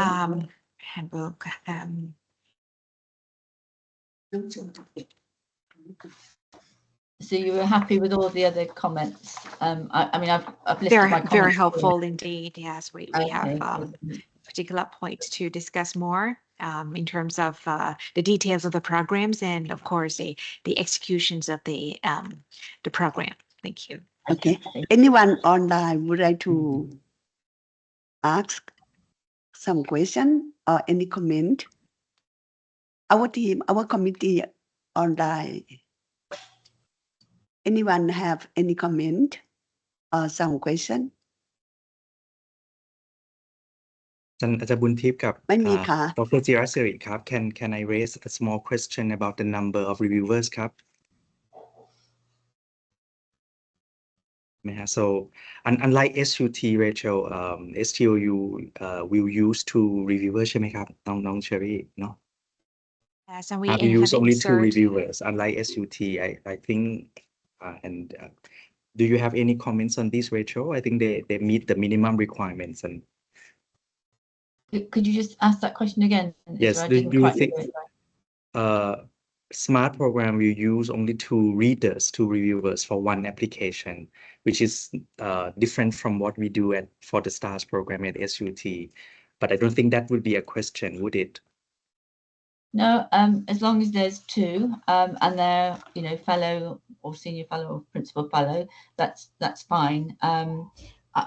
Handbook. So you were happy with all the other comments? I mean, I've listed my comments. Very helpful indeed. Yes, we have particular points to discuss more in terms of the details of the programs and, of course, the executions of the program. Thank you. Okay. Anyone online would like to ask some question or any comment? Our team, our committee online. Anyone have any comment or some question? อาจารย์บุญทิพย์กับ ไม่มีค่ะ Dr. Jirasiri ครับ Can I raise a small question about the number of reviewers ครับ So unlike SUT, Rachel, STOU will use 2 reviewers ใช่ไหมครับน้องเชอรี่เนาะ So we use only 2 reviewers unlike SUT. I think and do you have any comments on this, Rachel? I think they meet the minimum requirements. And could you just ask that question again? Yes, do you think smart program will use only 2 readers, 2 reviewers for 1 application, which is different from what we do for the STARS program at SUT. But I don't think that would be a question, would it? No, as long as there's 2 and they're fellow or senior fellow or principal fellow, that's fine.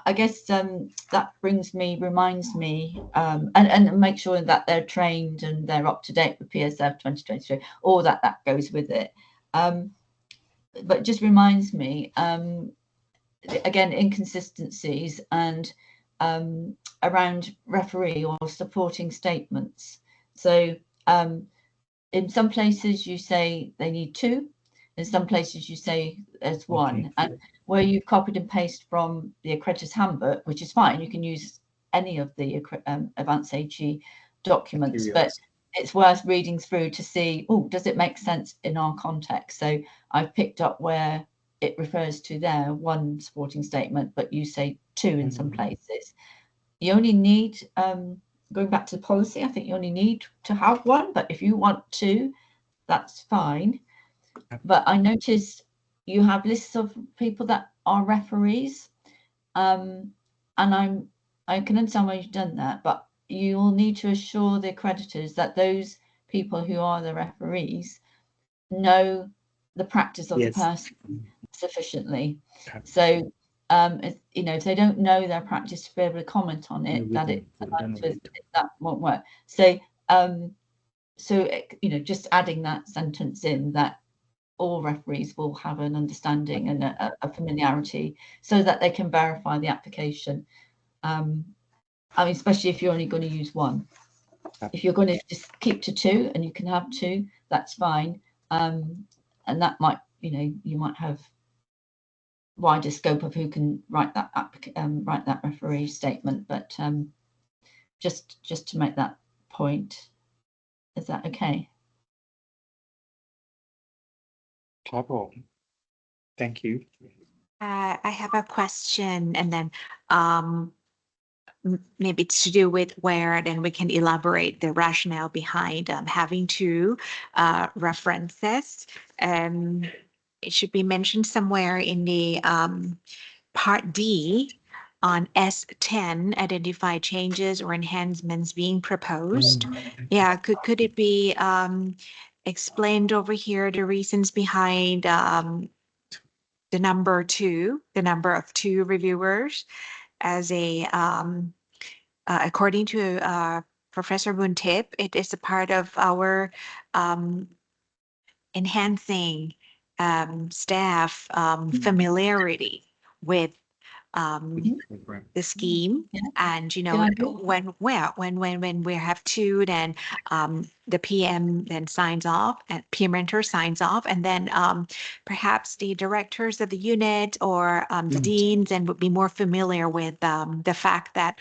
I guess that reminds me and make sure that they're trained and they're up to date with PSF 2023, or that goes with it. But it just reminds me again, inconsistencies and around referee or supporting statements. So in some places you say they need 2, in some places you say there's 1, and where you copied and paste from the accreditor's handbook, which is fine, you can use any of the advanced HE documents, but it's worth reading through to see, does it make sense in our context? So I've picked up where it refers to there 1 supporting statement, but you say 2 in some places. You only need going back to the policy, I think you only need to have one, but if you want to, that's fine. But I notice you have lists of people that are referees, and I can understand why you've done that, but you will need to assure the accreditors that those people who are the referees know the practice of the person sufficiently. So if they don't know their practice to be able to comment on it, that won't work. So just adding that sentence in, that all referees will have an understanding and a familiarity so that they can verify the application. Especially if you're only going to use one. If you're going to just keep to two, and you can have two, that's fine. And that might, you might have wider scope of who can write that referee statement. But just to make that point, is that okay? Thank you. I have a question, and then maybe it's to do with where then we can elaborate the rationale behind having two references. It should be mentioned somewhere in the Part D on S10, identify changes or enhancements being proposed. Yeah, could it be explained over here, the reasons behind the number of two reviewers, as a according to Professor Buntip, it is a part of our enhancing staff familiarity with the scheme. And when we have two, then the PM then signs off, and PM mentor signs off, and then perhaps the directors of the unit or the deans and would be more familiar with the fact that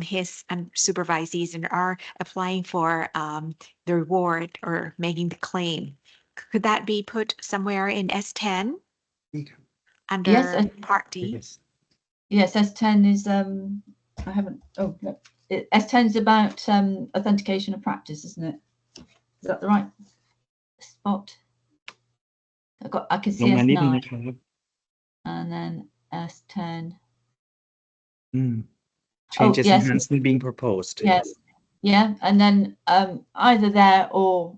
his supervisees are applying for the reward or making the claim. Could that be put somewhere in S10 under Part D? Yes, S10 is S10 is about authentication of practice, isn't it? Is that the right spot? I can see S9 and then S10. Changes enhancement being proposed. Yes. Yeah, and then either there or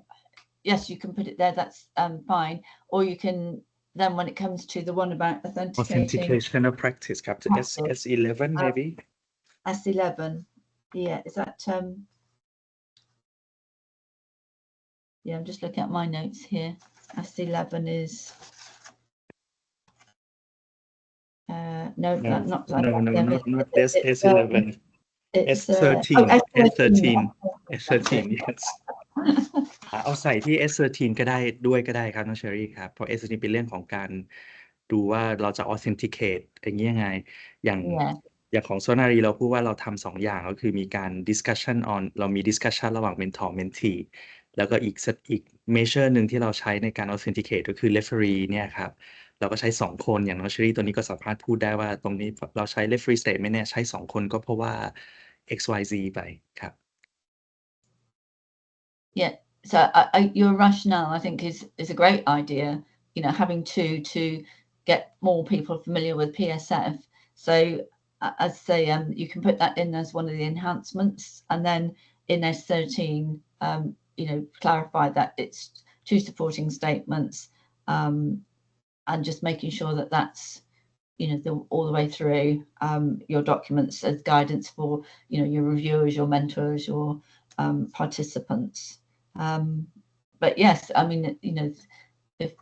yes, you can put it there. That's fine. Or you can then, when it comes to the one about authentication of practice, S11 maybe. S11. Yeah, is that yeah, I'm just looking at my notes here. S11 is not this S11. S13 S13 S13 yes เอาใส่ที่ S13 ก็ได้ด้วยก็ได้ครับน้องเชอรี่ครับเพราะ S13 เป็นเรื่องของการดูว่าเราจะ authenticate อย่างนี้ยังไงอย่างของโซนารีเราพูดว่าเราทำ2อย่างก็คือมีการ discussion on เรามี discussion ระหว่าง mentor mentee แล้วก็อีก measure หนึ่งที่เราใช้ในการ authenticate ก็คือ referee เนี่ยครับเราก็ใช้2คนอย่างน้องเชอรี่ตัวนี้ก็สามารถพูดได้ว่าตรงนี้เราใช้ referee statement เนี่ยใช้2คนก็เพราะว่า XYZ ไปครับ Yeah, so your rationale, I think, is a great idea. Having two to get more people familiar with PSF. So, as I say, you can put that in as one of the enhancements, and then in S13, clarify that it's two supporting statements, and just making sure that that's all the way through your documents as guidance for your reviewers, your mentors, your participants. But yes, I mean, if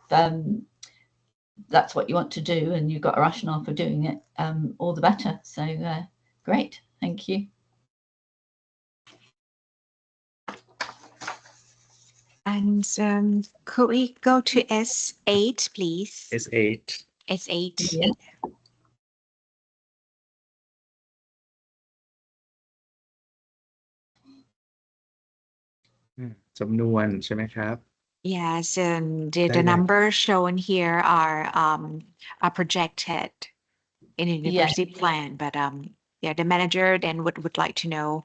that's what you want to do and you've got a rationale for doing it, all the better. So great, thank you. And could we go to S8, please? S8. S8. Yeah.จำนวนใช่ไหมครับ Yes, the numbers shown here are projected in a university plan, but the manager then would like to know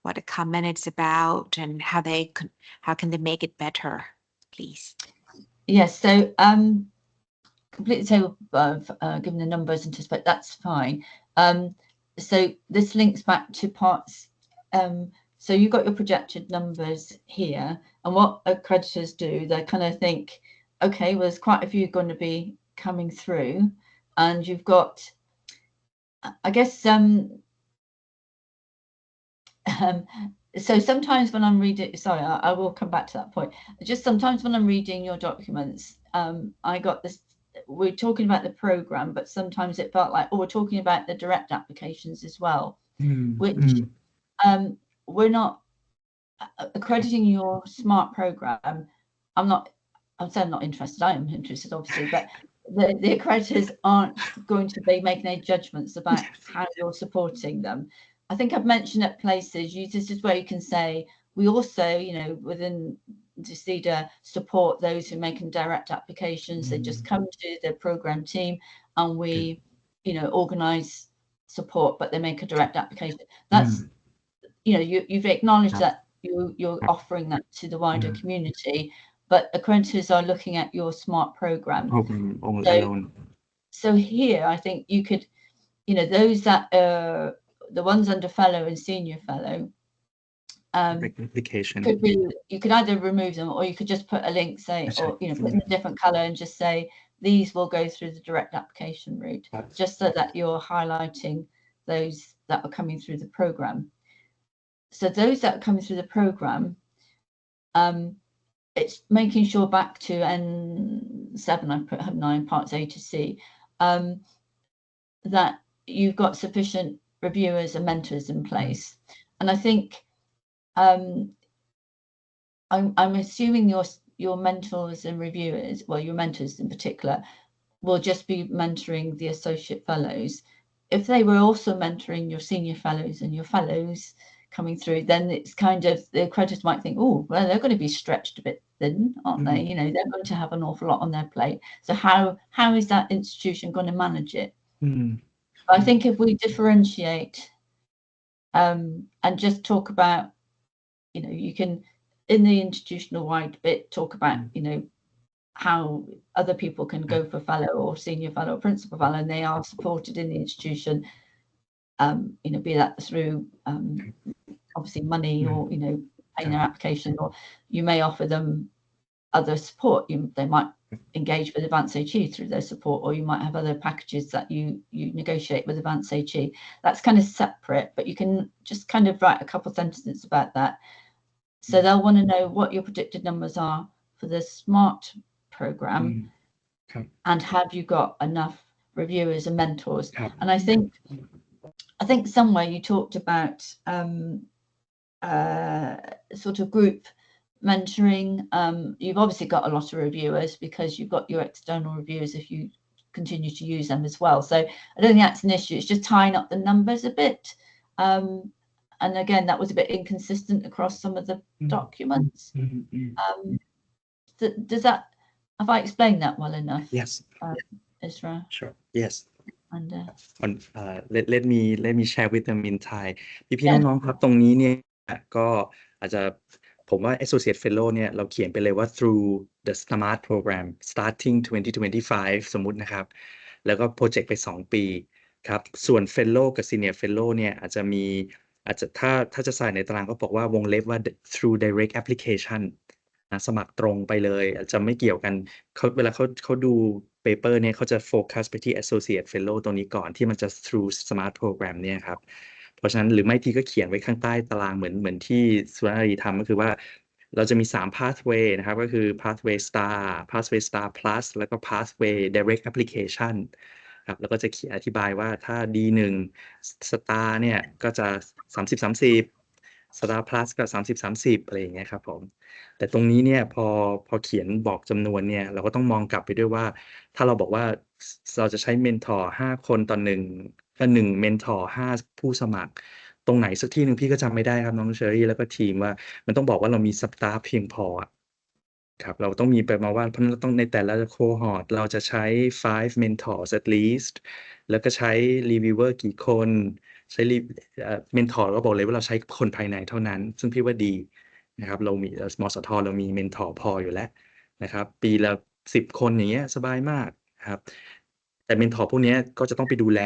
what the comment is about and how can they make it better, please. Yes, so complete the table above, given the numbers anticipate, that's fine. So this links back to parts. So you've got your projected numbers here, and what accreditors do, they kind of think, okay, well, there's quite a few going to be coming through, and you've got, I guess, so sometimes when I'm reading, sorry, I will come back to that point. Just sometimes when I'm reading your documents, I got this, we're talking about the program, but sometimes it felt like, oh, we're talking about the direct applications as well, which we're not accrediting your SMART program. I'm saying I'm not interested. I am interested, obviously, but the accreditors aren't going to be making any judgments about how you're supporting them. I think I've mentioned at places, this is where you can say, we also, within DCIDA support those who make direct applications. They just come to the program team and we, organize support, but they make a direct application. That's, you've acknowledged that you're offering that to the wider community, but accreditors are looking at your SMART program. So here, I think you could, those that are the ones under fellow and senior fellow, application could be, you could either remove them or you could just put a link, say, or put in a different color and just say these will go through the direct application route, just so that you're highlighting those that are coming through the program. So those that are coming through the program, it's making sure back to N7, I put 9 parts A to C, that you've got sufficient reviewers and mentors in place. And I think I'm assuming your mentors and reviewers, well, your mentors in particular, will just be mentoring the associate fellows. If they were also mentoring your senior fellows and your fellows coming through, then it's kind of, the accreditors might think, oh, well, they're going to be stretched a bit thin, aren't they? They're going to have an awful lot on their plate. So how is that institution going to manage it? I think if we differentiate and just talk about, you can, in the institutional wide bit, talk about, how other people can go for fellow or senior fellow or principal fellow, and they are supported in the institution, be that through obviously money or, paying their application, or you may offer them other support. They might engage with Advanced HE through their support, or you might have other packages that you negotiate with Advanced HE. That's kind of separate, but you can just kind of write a couple of sentences about that. So they'll want to know what your predicted numbers are for the SMART program, and have you got enough reviewers and mentors? And I think somewhere you talked about sort of group mentoring. You've obviously got a lot of reviewers because you've got your external reviewers if you continue to use them as well. So I don't think that's an issue. It's just tying up the numbers a bit. And again, that was a bit inconsistent across some of the documents. Does that, have I explained that well enough? Yes. Isra? Sure. Yes. And let me share with them in Thai. พี่ๆน้องๆครับตรงนี้เนี่ยก็อาจจะผมว่า Associate Fellow เนี่ยเราเขียนไปเลยว่า through the SMART program starting 2025 สมมุตินะครับแล้วก็โปรเจกต์ไป2 ปีครับส่วน Fellow กับ Senior Fellow เนี่ยอาจจะถ้าจะใส่ในตารางก็บอกว่าวงเล็บว่า through direct application สมัครตรงไปเลยอาจจะไม่เกี่ยวกันเวลาเขาดูเปเปอร์เนี่ยเขาจะโฟกัสไปที่ Associate Fellow ตรงนี้ก่อนที่มันจะ through SMART program เนี่ยครับเพราะฉะนั้นหรือไม่ทีก็เขียนไว้ข้างใต้ตารางเหมือนที่สุวรรณรีทำก็คือว่าเราจะมี3 pathway นะครับก็คือ pathway star plus แล้วก็ pathway direct application ครับแล้วก็จะเขียนอธิบายว่าถ้า D1 star เนี่ยก็จะ30-30 star plus ก็30-30อะไรอย่างเงี้ยครับผมแต่ตรงนี้เนี่ยพอเขียนบอกจำนวนเนี่ยเราก็ต้องมองกลับไปด้วยว่าถ้าเราบอกว่าเราจะใช้เมนทอร์5 คนต่อ1เมนทอร์5 ผู้สมัครตรงไหนสักที่หนึ่งพี่ก็จำไม่ได้ครับน้องเชอรี่แล้วก็ทีมว่ามันต้องบอกว่าเรามีสตาฟเพียงพอครับเราต้องมีไปมาว่าเพราะต้องในแต่ละโคฮอร์ตเราจะใช้5 mentors at least แล้วก็ใช้รีวิวเวอร์กี่คนใช้เมนทอร์ก็บอกเลยว่าเราใช้คนภายในเท่านั้นซึ่งพี่ว่าดีนะครับเรามีมสทเรามีเมนทอร์พออยู่แล้วนะครับปีละ10 คนอย่างเงี้ยสบายมากครับแต่เมนทอร์พวกนี้ก็จะต้องไปดูแล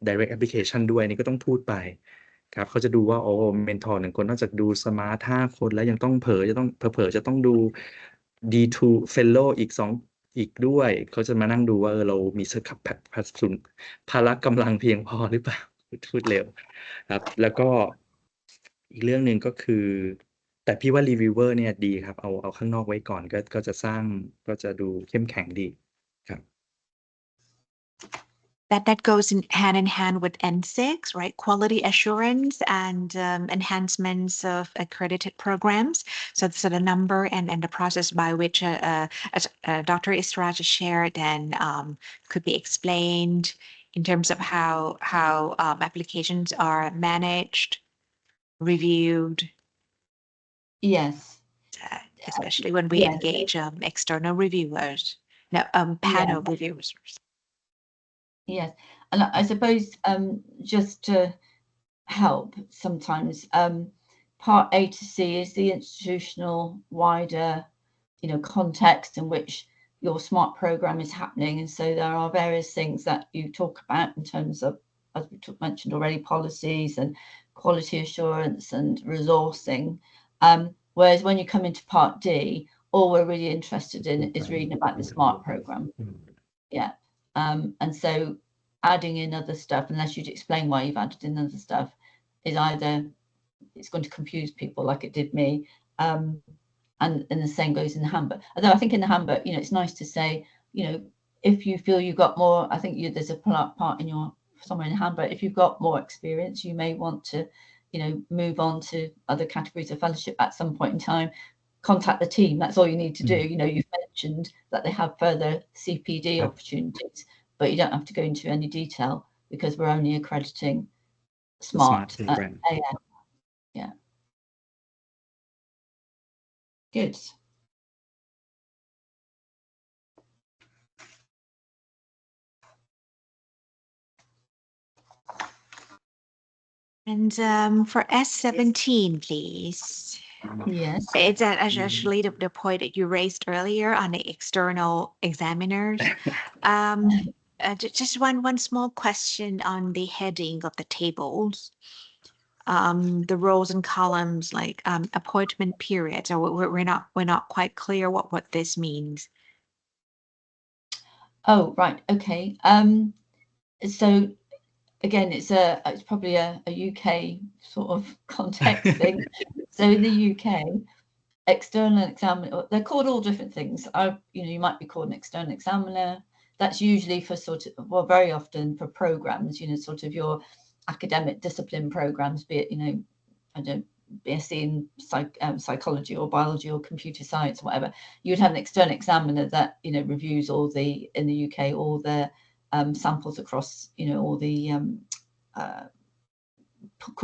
direct application ด้วยนี่ก็ต้องพูดไปครับเขาจะดูว่าโอ้เมนทอร์1 คนนอกจากดูสมาร์ท5 คนแล้วยังต้องเผลอจะต้องดู D2 Fellow อีกด้วยเขาจะมานั่งดูว่าเรามีพละกำลังเพียงพอหรือเปล่าพูดเร็วครับแล้วก็อีกเรื่องหนึ่งก็คือแต่พี่ว่ารีวิวเวอร์เนี่ยดีครับเอาข้างนอกไว้ก่อนก็จะดูเข้มแข็งดีครับ That goes hand in hand with N6, right? Quality assurance and enhancements of accredited programs. So the number and the process by which as Dr. Isra just shared and could be explained in terms of how applications are managed, reviewed. Yes. Especially when we engage external reviewers, panel reviewers. Yes, and I suppose just to help sometimes, part A to C is the institutional wider, context in which your SMART program is happening, and so there are various things that you talk about in terms of, as we mentioned already, policies and quality assurance and resourcing. Whereas when you come into part D, all we're really interested in is reading about the SMART program. Yeah. And so adding in other stuff, unless you'd explain why you've added in other stuff, is either it's going to confuse people like it did me, and the same goes in the handbook. Although I think in the handbook, it's nice to say, if you feel you've got more, I think there's a part in somewhere in the handbook, if you've got more experience, you may want to, move on to other categories of fellowship at some point in time. Contact the team. That's all you need to do. You've mentioned that they have further CPD opportunities, but you don't have to go into any detail because we're only accrediting SMART AM. Yeah. Good. And for S17, please. Yes. It's actually the point that you raised earlier on the external examiners. Just one small question on the heading of the tables. The rows and columns like appointment periods. So we're not quite clear what this means. Oh, right. Okay. So again, it's probably a UK sort of context thing. So in the UK, external examiner, they're called all different things. You might be called an external examiner. That's usually for very often for programs, sort of your academic discipline programs, be it, BSc in psychology or biology or computer science or whatever. You would have an external examiner that, reviews in the UK, all the samples across, all the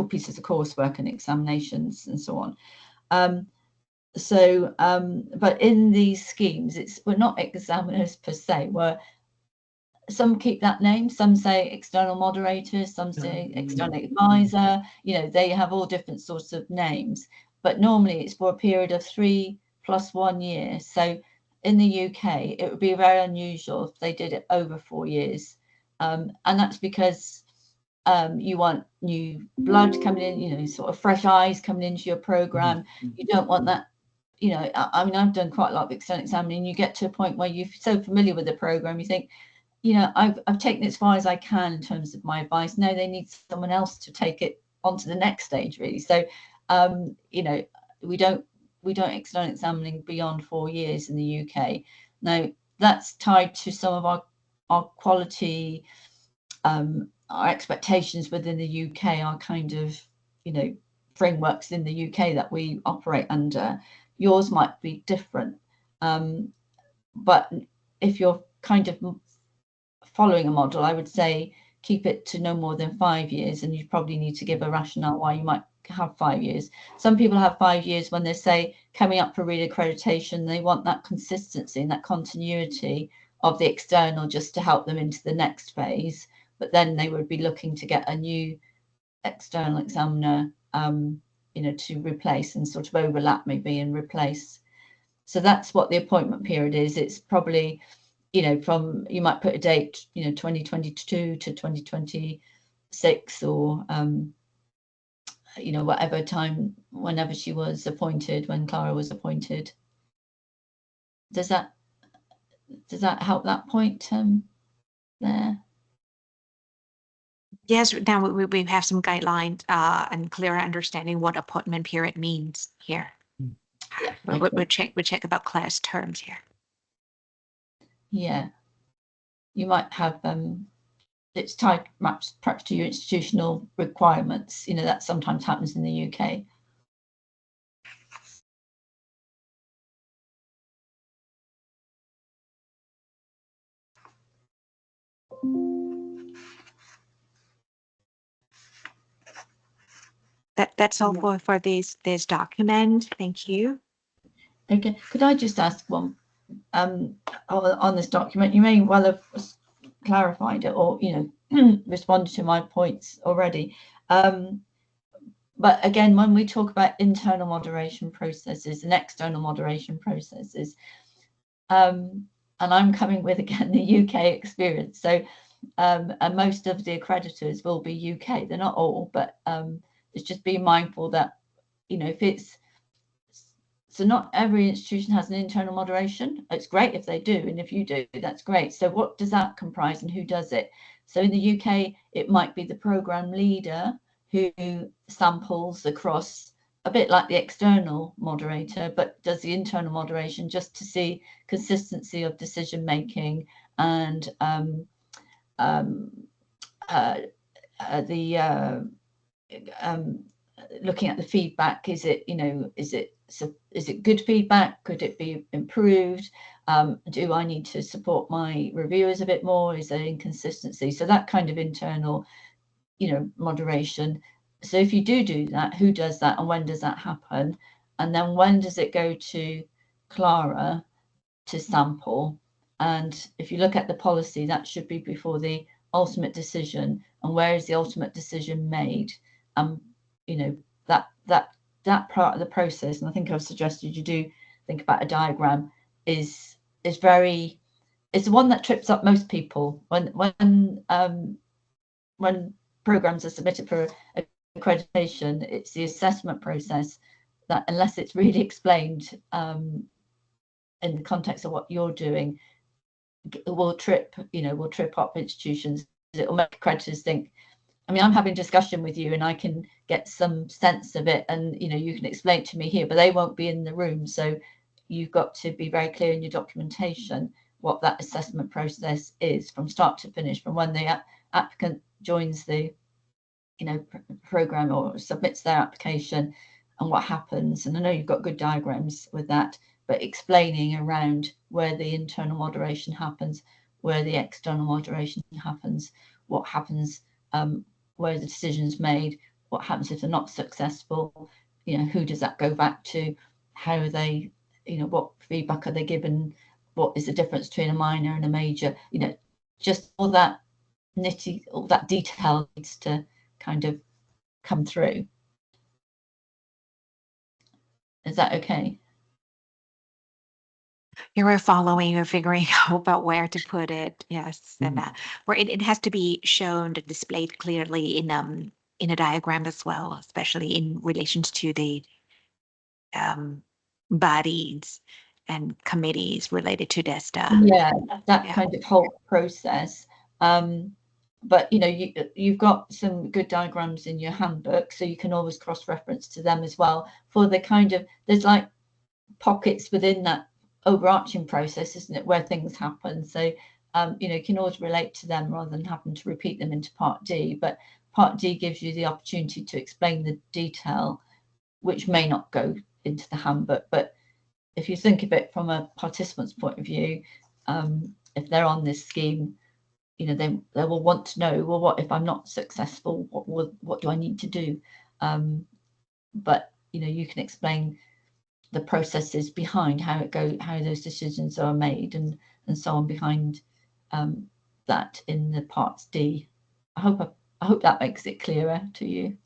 pieces of coursework and examinations and so on. But in these schemes, we're not examiners per se. Some keep that name, some say external moderators, some say external advisor, they have all different sorts of names, but normally it's for a period of 3 + 1 year. So in the UK, it would be very unusual if they did it over 4 years. And that's because you want new blood coming in, sort of fresh eyes coming into your program. You don't want that, I've done quite a lot of external examining. You get to a point where you're so familiar with the program, you think, I've taken it as far as I can in terms of my advice. No, they need someone else to take it on to the next stage, really. So, we don't external examining beyond 4 years in the UK. Now, that's tied to some of our quality, our expectations within the UK, our kind of, frameworks in the UK that we operate under. Yours might be different. But if you're kind of following a model, I would say keep it to no more than 5 years, and you probably need to give a rationale why you might have 5 years. Some people have 5 years when they say coming up for reaccreditation, they want that consistency and that continuity of the external just to help them into the next phase. but then they would be looking to get a new external examiner, you know, to replace and sort of overlap maybe and replace. So that's what the appointment period is. It's probably, you know, from, you might put a date, you know, 2022 to 2026, or you know, whatever time, whenever she was appointed, when Clara was appointed. Does that help that point there? Yes, now we have some guidelines and clearer understanding what appointment period means here. Yeah, We'll check about class terms here. Yeah, you might have it's tied perhaps to your institutional requirements. You know, that sometimes happens in the UK. That's all for this document. Thank you. Okay, could I just ask one on this document? You may well have clarified it, or you know, responded to my points already. But again, when we talk about internal moderation processes and external moderation processes, and I'm coming with, again, the UK experience. So, and most of the accreditors will be UK. They're not all, but it's just being mindful that, you know, if it's, so not every institution has an internal moderation. It's great if they do, and if you do, that's great. So what does that comprise and who does it? So in the UK, it might be the program leader who samples across, a bit like the external moderator, but does the internal moderation just to see consistency of decision making and looking at the feedback. Is it, you know, is it good feedback? Could it be improved? Do I need to support my reviewers a bit more? Is there inconsistency? So that kind of internal, you know, moderation. So if you do that, who does that and when does that happen? And then when does it go to Clara to sample? And if you look at the policy, that should be before the ultimate decision. And where is the ultimate decision made? You know, that part of the process, and I think I've suggested you do think about a diagram, is very, it's the one that trips up most people when programs are submitted for accreditation. It's the assessment process that, unless it's really explained in the context of what you're doing, will trip up institutions. It will make accreditors think, I mean, I'm having a discussion with you and I can get some sense of it, and you know, you can explain it to me here, but they won't be in the room. So you've got to be very clear in your documentation what that assessment process is from start to finish, from when the applicant joins the, you know, program or submits their application, and what happens. And I know you've got good diagrams with that, but explaining around where the internal moderation happens, where the external moderation happens, what happens where the decision's made, what happens if they're not successful, you know, who does that go back to, how are they, you know, what feedback are they given, what is the difference between a minor and a major, you know, just all that all that detail needs to kind of come through. Is that okay? You're following, you're figuring out about where to put it. Yes, and where it has to be shown and displayed clearly in a diagram as well, especially in relations to the bodies and committees related to DESTA. Yeah, that kind of whole process. But you know, you've got some good diagrams in your handbook, so you can always cross-reference to them as well for the kind of, there's like pockets within that overarching process, isn't it, where things happen. So you know, you can always relate to them rather than having to repeat them into Part D. But Part D gives you the opportunity to explain the detail, which may not go into the handbook. But if you think of it from a participant's point of view, if they're on this scheme, you know, they will want to know, well, what if I'm not successful? What do I need to do? But you know, you can explain the processes behind how it goes, how those decisions are made, and so on behind that in the Parts D I hope that makes it clearer to you.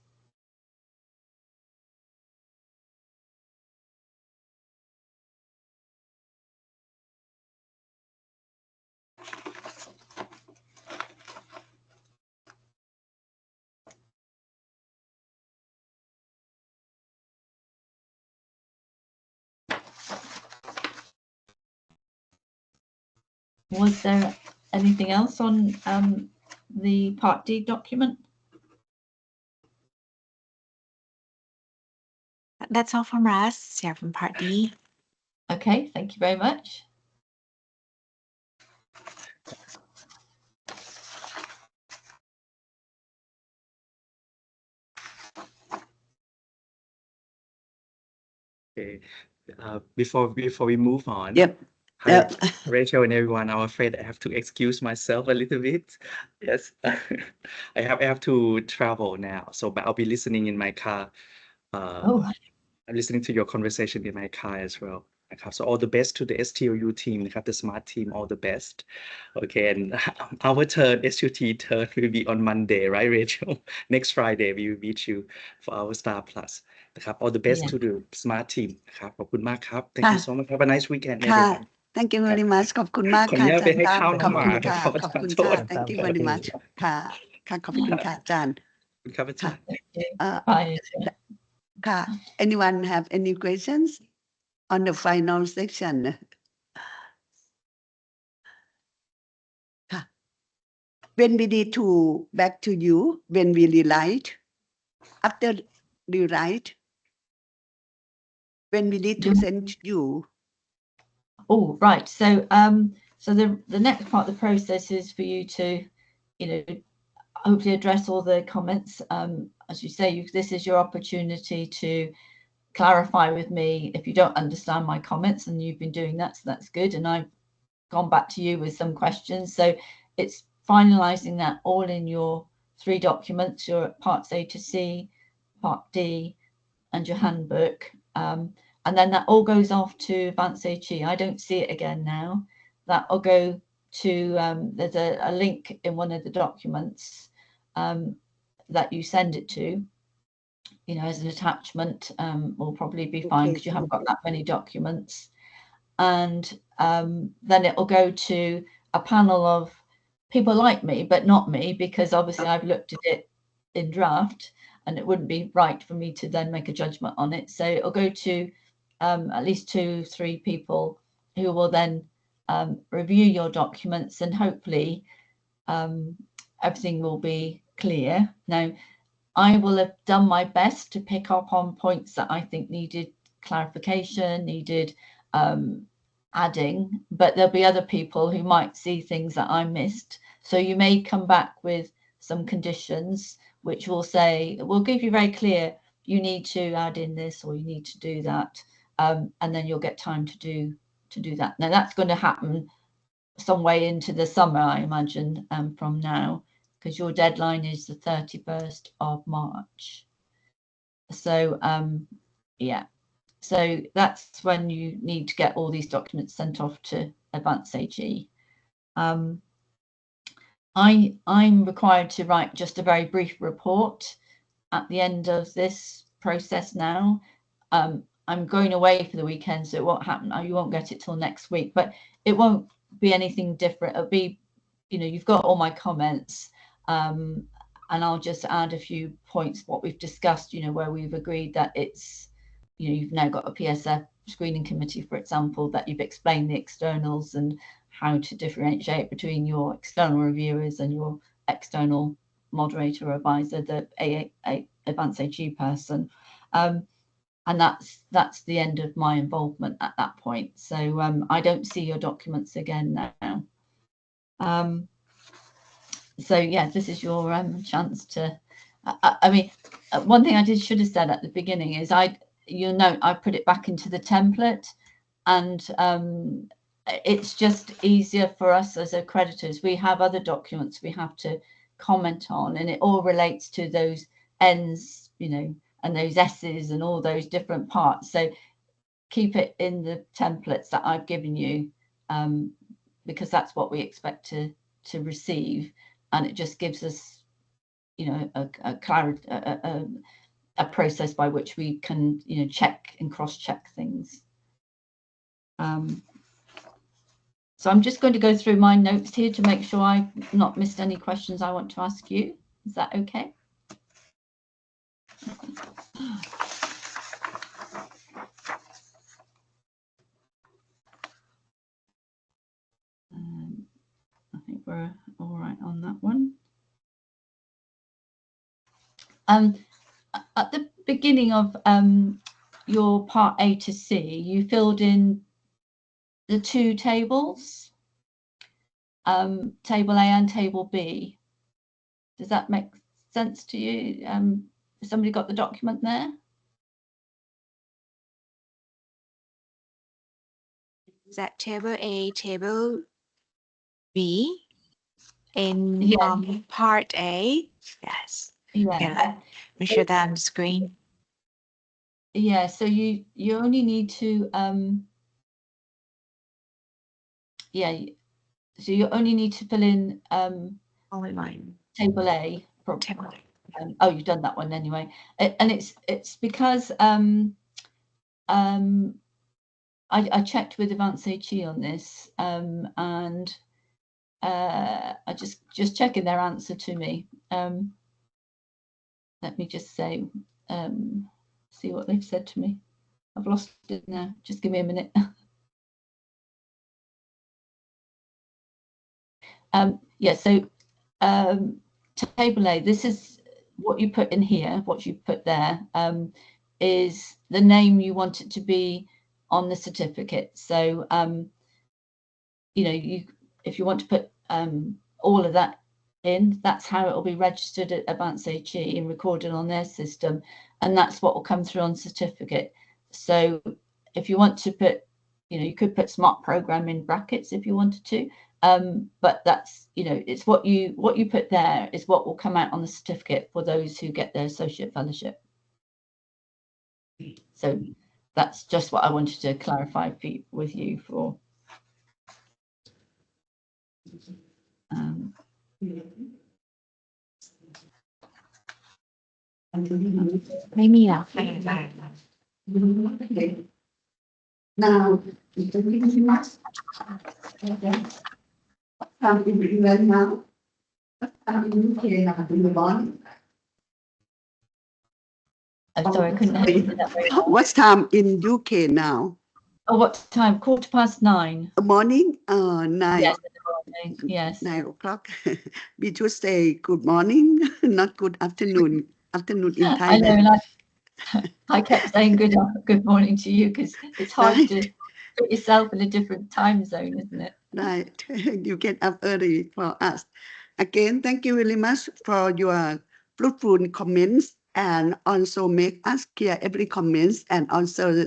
Was there anything else on the Part D document? That's all from us, yeah, from Part D. Okay, thank you very much. Okay. Before we move on. Yep. Hi, Rachel and everyone. I'm afraid I have to excuse myself a little bit. Yes, I have to travel now, so but I'll be listening in my car. Oh, I'm listening to your conversation in my car as well. So all the best to the STOU team, the smart team, all the best. Okay, and our turn, SUT turn will be on Monday, right, Rachel? Next Friday, we will meet you for our Star Plus. All the best to the smart team. ขอบคุณมากครับ Thank you so much. Have a nice weekend, everyone. Thank you very much ขอบคุณมาก ขออนุ ค่ะ ญาต อา ไป จารย์ ให้ ตั้ม ข้าว ขอบ น้องห คุณ มา ค่ะ ครับ ขอบคุณ ขอโท ค่ะ ษ Thank you very much ค่ะค่ะขอบคุณค่ะอาจารย์ ครับอาจารย์ bye. ค่ะ anyone have any questions on the final section ค่ะ when we need to back to you when we rewrite after rewrite when we need to send you Oh, right. So so the next part of the process is for you to, you know, hopefully address all the comments. As you say, this is your opportunity to clarify with me if you don't understand my comments, and you've been doing that, so that's good. And I've gone back to you with some questions. So it's finalizing that all in your 3 documents, your parts A to C, part D, and your handbook. And then that all goes off to Advanced HE. I don't see it again now. That will go to, there's a link in one of the documents that you send it to, you know, as an attachment, will probably be fine because you haven't got that many documents. And then it will go to a panel of people like me, but not me, because obviously I've looked at it in draft and it wouldn't be right for me to then make a judgment on it. So it'll go to at least 2-3 people who will then review your documents, and hopefully everything will be clear. Now, I will have done my best to pick up on points that I think needed clarification, needed adding, but there'll be other people who might see things that I missed. So you may come back with some conditions which will say, we'll give you very clear, you need to add in this or you need to do that, and then you'll get time to do that. Now that's going to happen some way into the summer, I imagine, from now, because your deadline is the 31st of March. So yeah, so that's when you need to get all these documents sent off to Advanced HE. I'm required to write just a very brief report at the end of this process now. I'm going away for the weekend, so it won't happen. You won't get it till next week, but it won't be anything different. It'll be, you know, you've got all my comments, and I'll just add a few points, what we've discussed, you know, where we've agreed that it's, you know, you've now got a PSF screening committee, for example, that you've explained the externals and how to differentiate between your external reviewers and your external moderator or advisor, the Advanced HE person. And that's the end of my involvement at that point. So I don't see your documents again now. So yeah, this is your chance to. I mean, one thing I should have said at the beginning is you'll note I put it back into the template, and it's just easier for us as accreditors. We have other documents we have to comment on, and it all relates to those N's, you know, and those S's and all those different parts. So keep it in the templates that I've given you, because that's what we expect to receive, and it just gives us a process by which we can, check and cross-check things. So I'm just going to go through my notes here to make sure I've not missed any questions I want to ask you. Is that okay? I think we're all right on that one. At the beginning of your part A to C, you filled in the two tables, table A and table B. Does that make sense to you? Has somebody got the document there? Is that table A, table B in part A? Yes. Yeah. Okay, let me show that on the screen. Yeah, so you only need to so you only need to fill in Only line. table A. Table A. Oh, you've done that one anyway, and it's because I checked with Advanced HE on this, and I just checking their answer to me. Let me just say, see what they've said to me. I've lost it now. Just give me a minute. Yeah, so table A, this is what you put in here, what you put there, is the name you want it to be on the certificate. So, if you want to put all of that in, that's how it will be registered at Advanced HE and recorded on their system, and that's what will come through on certificate. So if you want to put, you could put smart program in brackets if you wanted to, but that's, it's what you put there is what will come out on the certificate for those who get their associate fellowship. So that's just what I wanted to clarify with you for. Now, time in England now? Time in UK now in the morning? I'm sorry, I couldn't hear you that very well. What's time in UK now? Oh, what time? 9:15. Morning? 9. Yes, in the morning. Yes. 9 o'clock. We should say good morning, not good afternoon. Afternoon in Thailand. I know, and I kept saying good morning to you because it's hard to put yourself in a different time zone, isn't it? Right. You get up early for us. Again, thank you very much for your fruitful comments and also make us clear every comments and also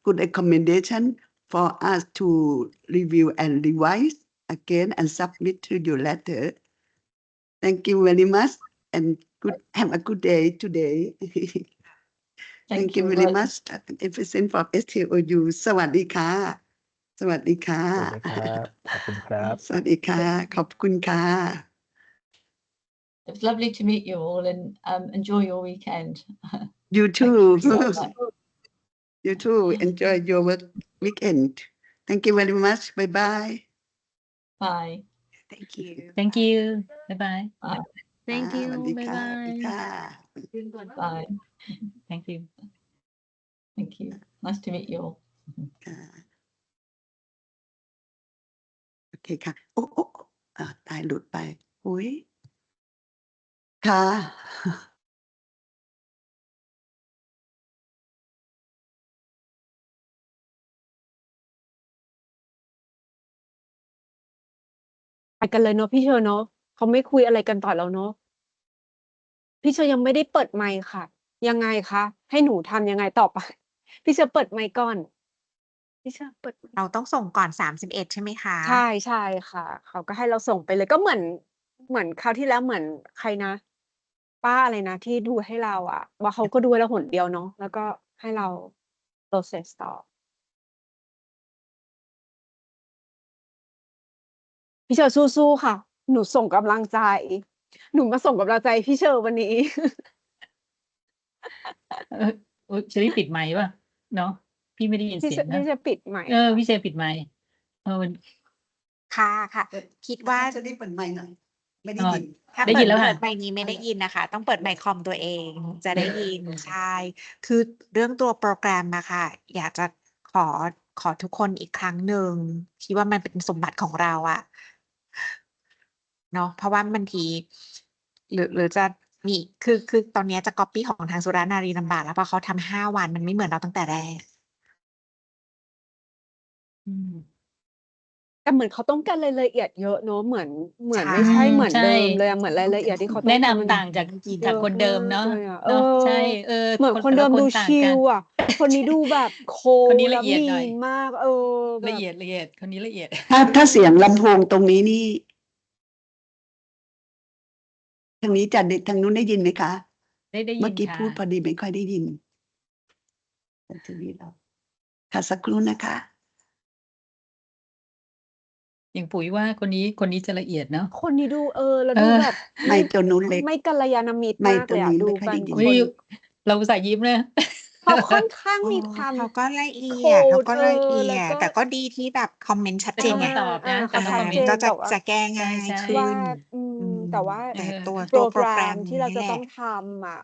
good recommendation for us to review and revise again and submit to you later. Thank you very much and have a good day today. Thank you very much. Efficient from STOU สวัสดีค่ะ สวัสดีค่ะ ขอบคุณครับ สวัสดีค่ะ ขอบคุณค่ะ It was lovely to meet you all and enjoy your weekend. You too. You too. Yeah. Enjoy your weekend. Thank you very much. Bye-bye. Bye. Thank you. Thank you. Bye-bye. Bye. Thank you. สวัสดีค่ะ Bye. Thank you. Thank you. Nice to meet you all. โอเคค่ะ โอ้ตายหลุดไปอุ้ยค่ะ ไปกันเลยเนาะพี่เชอร์เนาะเขาไม่คุยอะไรกันต่อแล้วเนาะพี่เชอร์ยังไม่ได้เปิดไมค์ค่ะ ยังไงคะให้หนูทำยังไงต่อไป พี่เชอร์เปิดไมค์ก่อนพี่เชอร์เปิดไมค์ เราต้องส่งก่อน31ใช่ไหมคะ ใช่ค่ะ เขาก็ให้เราส่งไปเลยก็เหมือนคราวที่แล้วเหมือนใครนะ ป้าอะไรนะที่ดูให้เราอะว่าเขาก็ดูให้เราหนเดียวเนาะแล้วก็ให้เรา process ต่อพี่เชอร์สู้ๆค่ะ หนูส่งกำลังใจ หนูมาส่งกำลังใจพี่เชอร์วันนี้ เชอรี่ปิดไมค์ป่ะเนาะพี่ไม่ได้ยิน พี่ เสี เช ย อง ร์ นะ พี่เชอร์ปิดใหม่ พี่เชอร์ปิดไมค์มัน ค่ะ คิดว่า จะได้เปิดไมค์หน่อย ไม่ได้ อ๋อ ยิน ถ้า ได้ เปิ ยิ ด นแล้ว เปิ ค่ะ ดไมค์นี้ไม่ได้ยินนะคะ ต้องเปิดไมค์คอมตัวเองจะได้ยิน ใช่ คือเรื่องตัวโปรแกรมอะค่ะ อยากจะขอทุกคนอีกครั้งหนึ่งคิดว่ามันเป็นสมบัติของเราอะเนาะเพราะว่าบางทีหรือจะมีคือตอนนี้จะก๊อปปี้ของทางสุรานารีลำบากแล้วเพราะเขาทำ5 วันมันไม่เหมือนเราตั้งแต่แรก อืม แต่เหมือนเขาต้องการรายละเอียดเยอะเนอะเหมือน ใช่ ไม่ใช่เหมือน ใช่ เดิมเลยอะเหมือนรายละเอียดที่เขาต้อ แนะ งทำมัน นำต่างจาก เย จาก อะ คนเดิม มาก เนาะ เลยอะ เนาะใช่ เหมือนคนเดิม แต่ละ ดู ต่าง ชิ กั ล น อะ คนนี้ดูแบบโค คนนี้ แล้ ละ ว เอียด มี หน่อย นมาก แบ ละ บ เอียดคนนี้ละเอียด ถ้าเสียงลำโพงตรงนี้นี่ ทางนี้ทางนู้นได้ยินไหมคะ ได้ เมื่ ยิ อน กี้ ค่ะ พูดพอดีไม่ค่อยได้ยินแต่ทีนี้เราค่ะสักครู่นะคะ อย่างปุ๋ยว่าคนนี้จะละเอียดเนาะ คนนี้ดูแล้ว เอ ดู อ แบบ ไมค์ตัวนู้นเล็ก ไม่กัลยาณมิตร ไมค์ มาก ตั เล วย อะ นี้ ดู ไม่ค่อย กั ได้ น ยิน ค อุ๊ น ยเราอุตส่าห์ยิ้มเลย เขาค่อนข้าง อ๋อ มีความ เขาก็ละเอี โค ยดเขา ด ก็ละเอี แล้ ยว ด ก็ แต่ก็ดีที่แบบคอมเมนต์ชัด แต่ เจน เขา ไง มาตอบนะ แต่ เขา เขา ชั ค ด อมเม เจ นต์ ก็ น จะ แต่ว่า จะแก้ง่าย ใช่ ขึ้ ว่า น อืม อืม แต่ว่า เออ ตัว โปร โปร แก แก ร ร ม ม ที่เรา นี่ จะ แห ต้อ ละ งทำอะ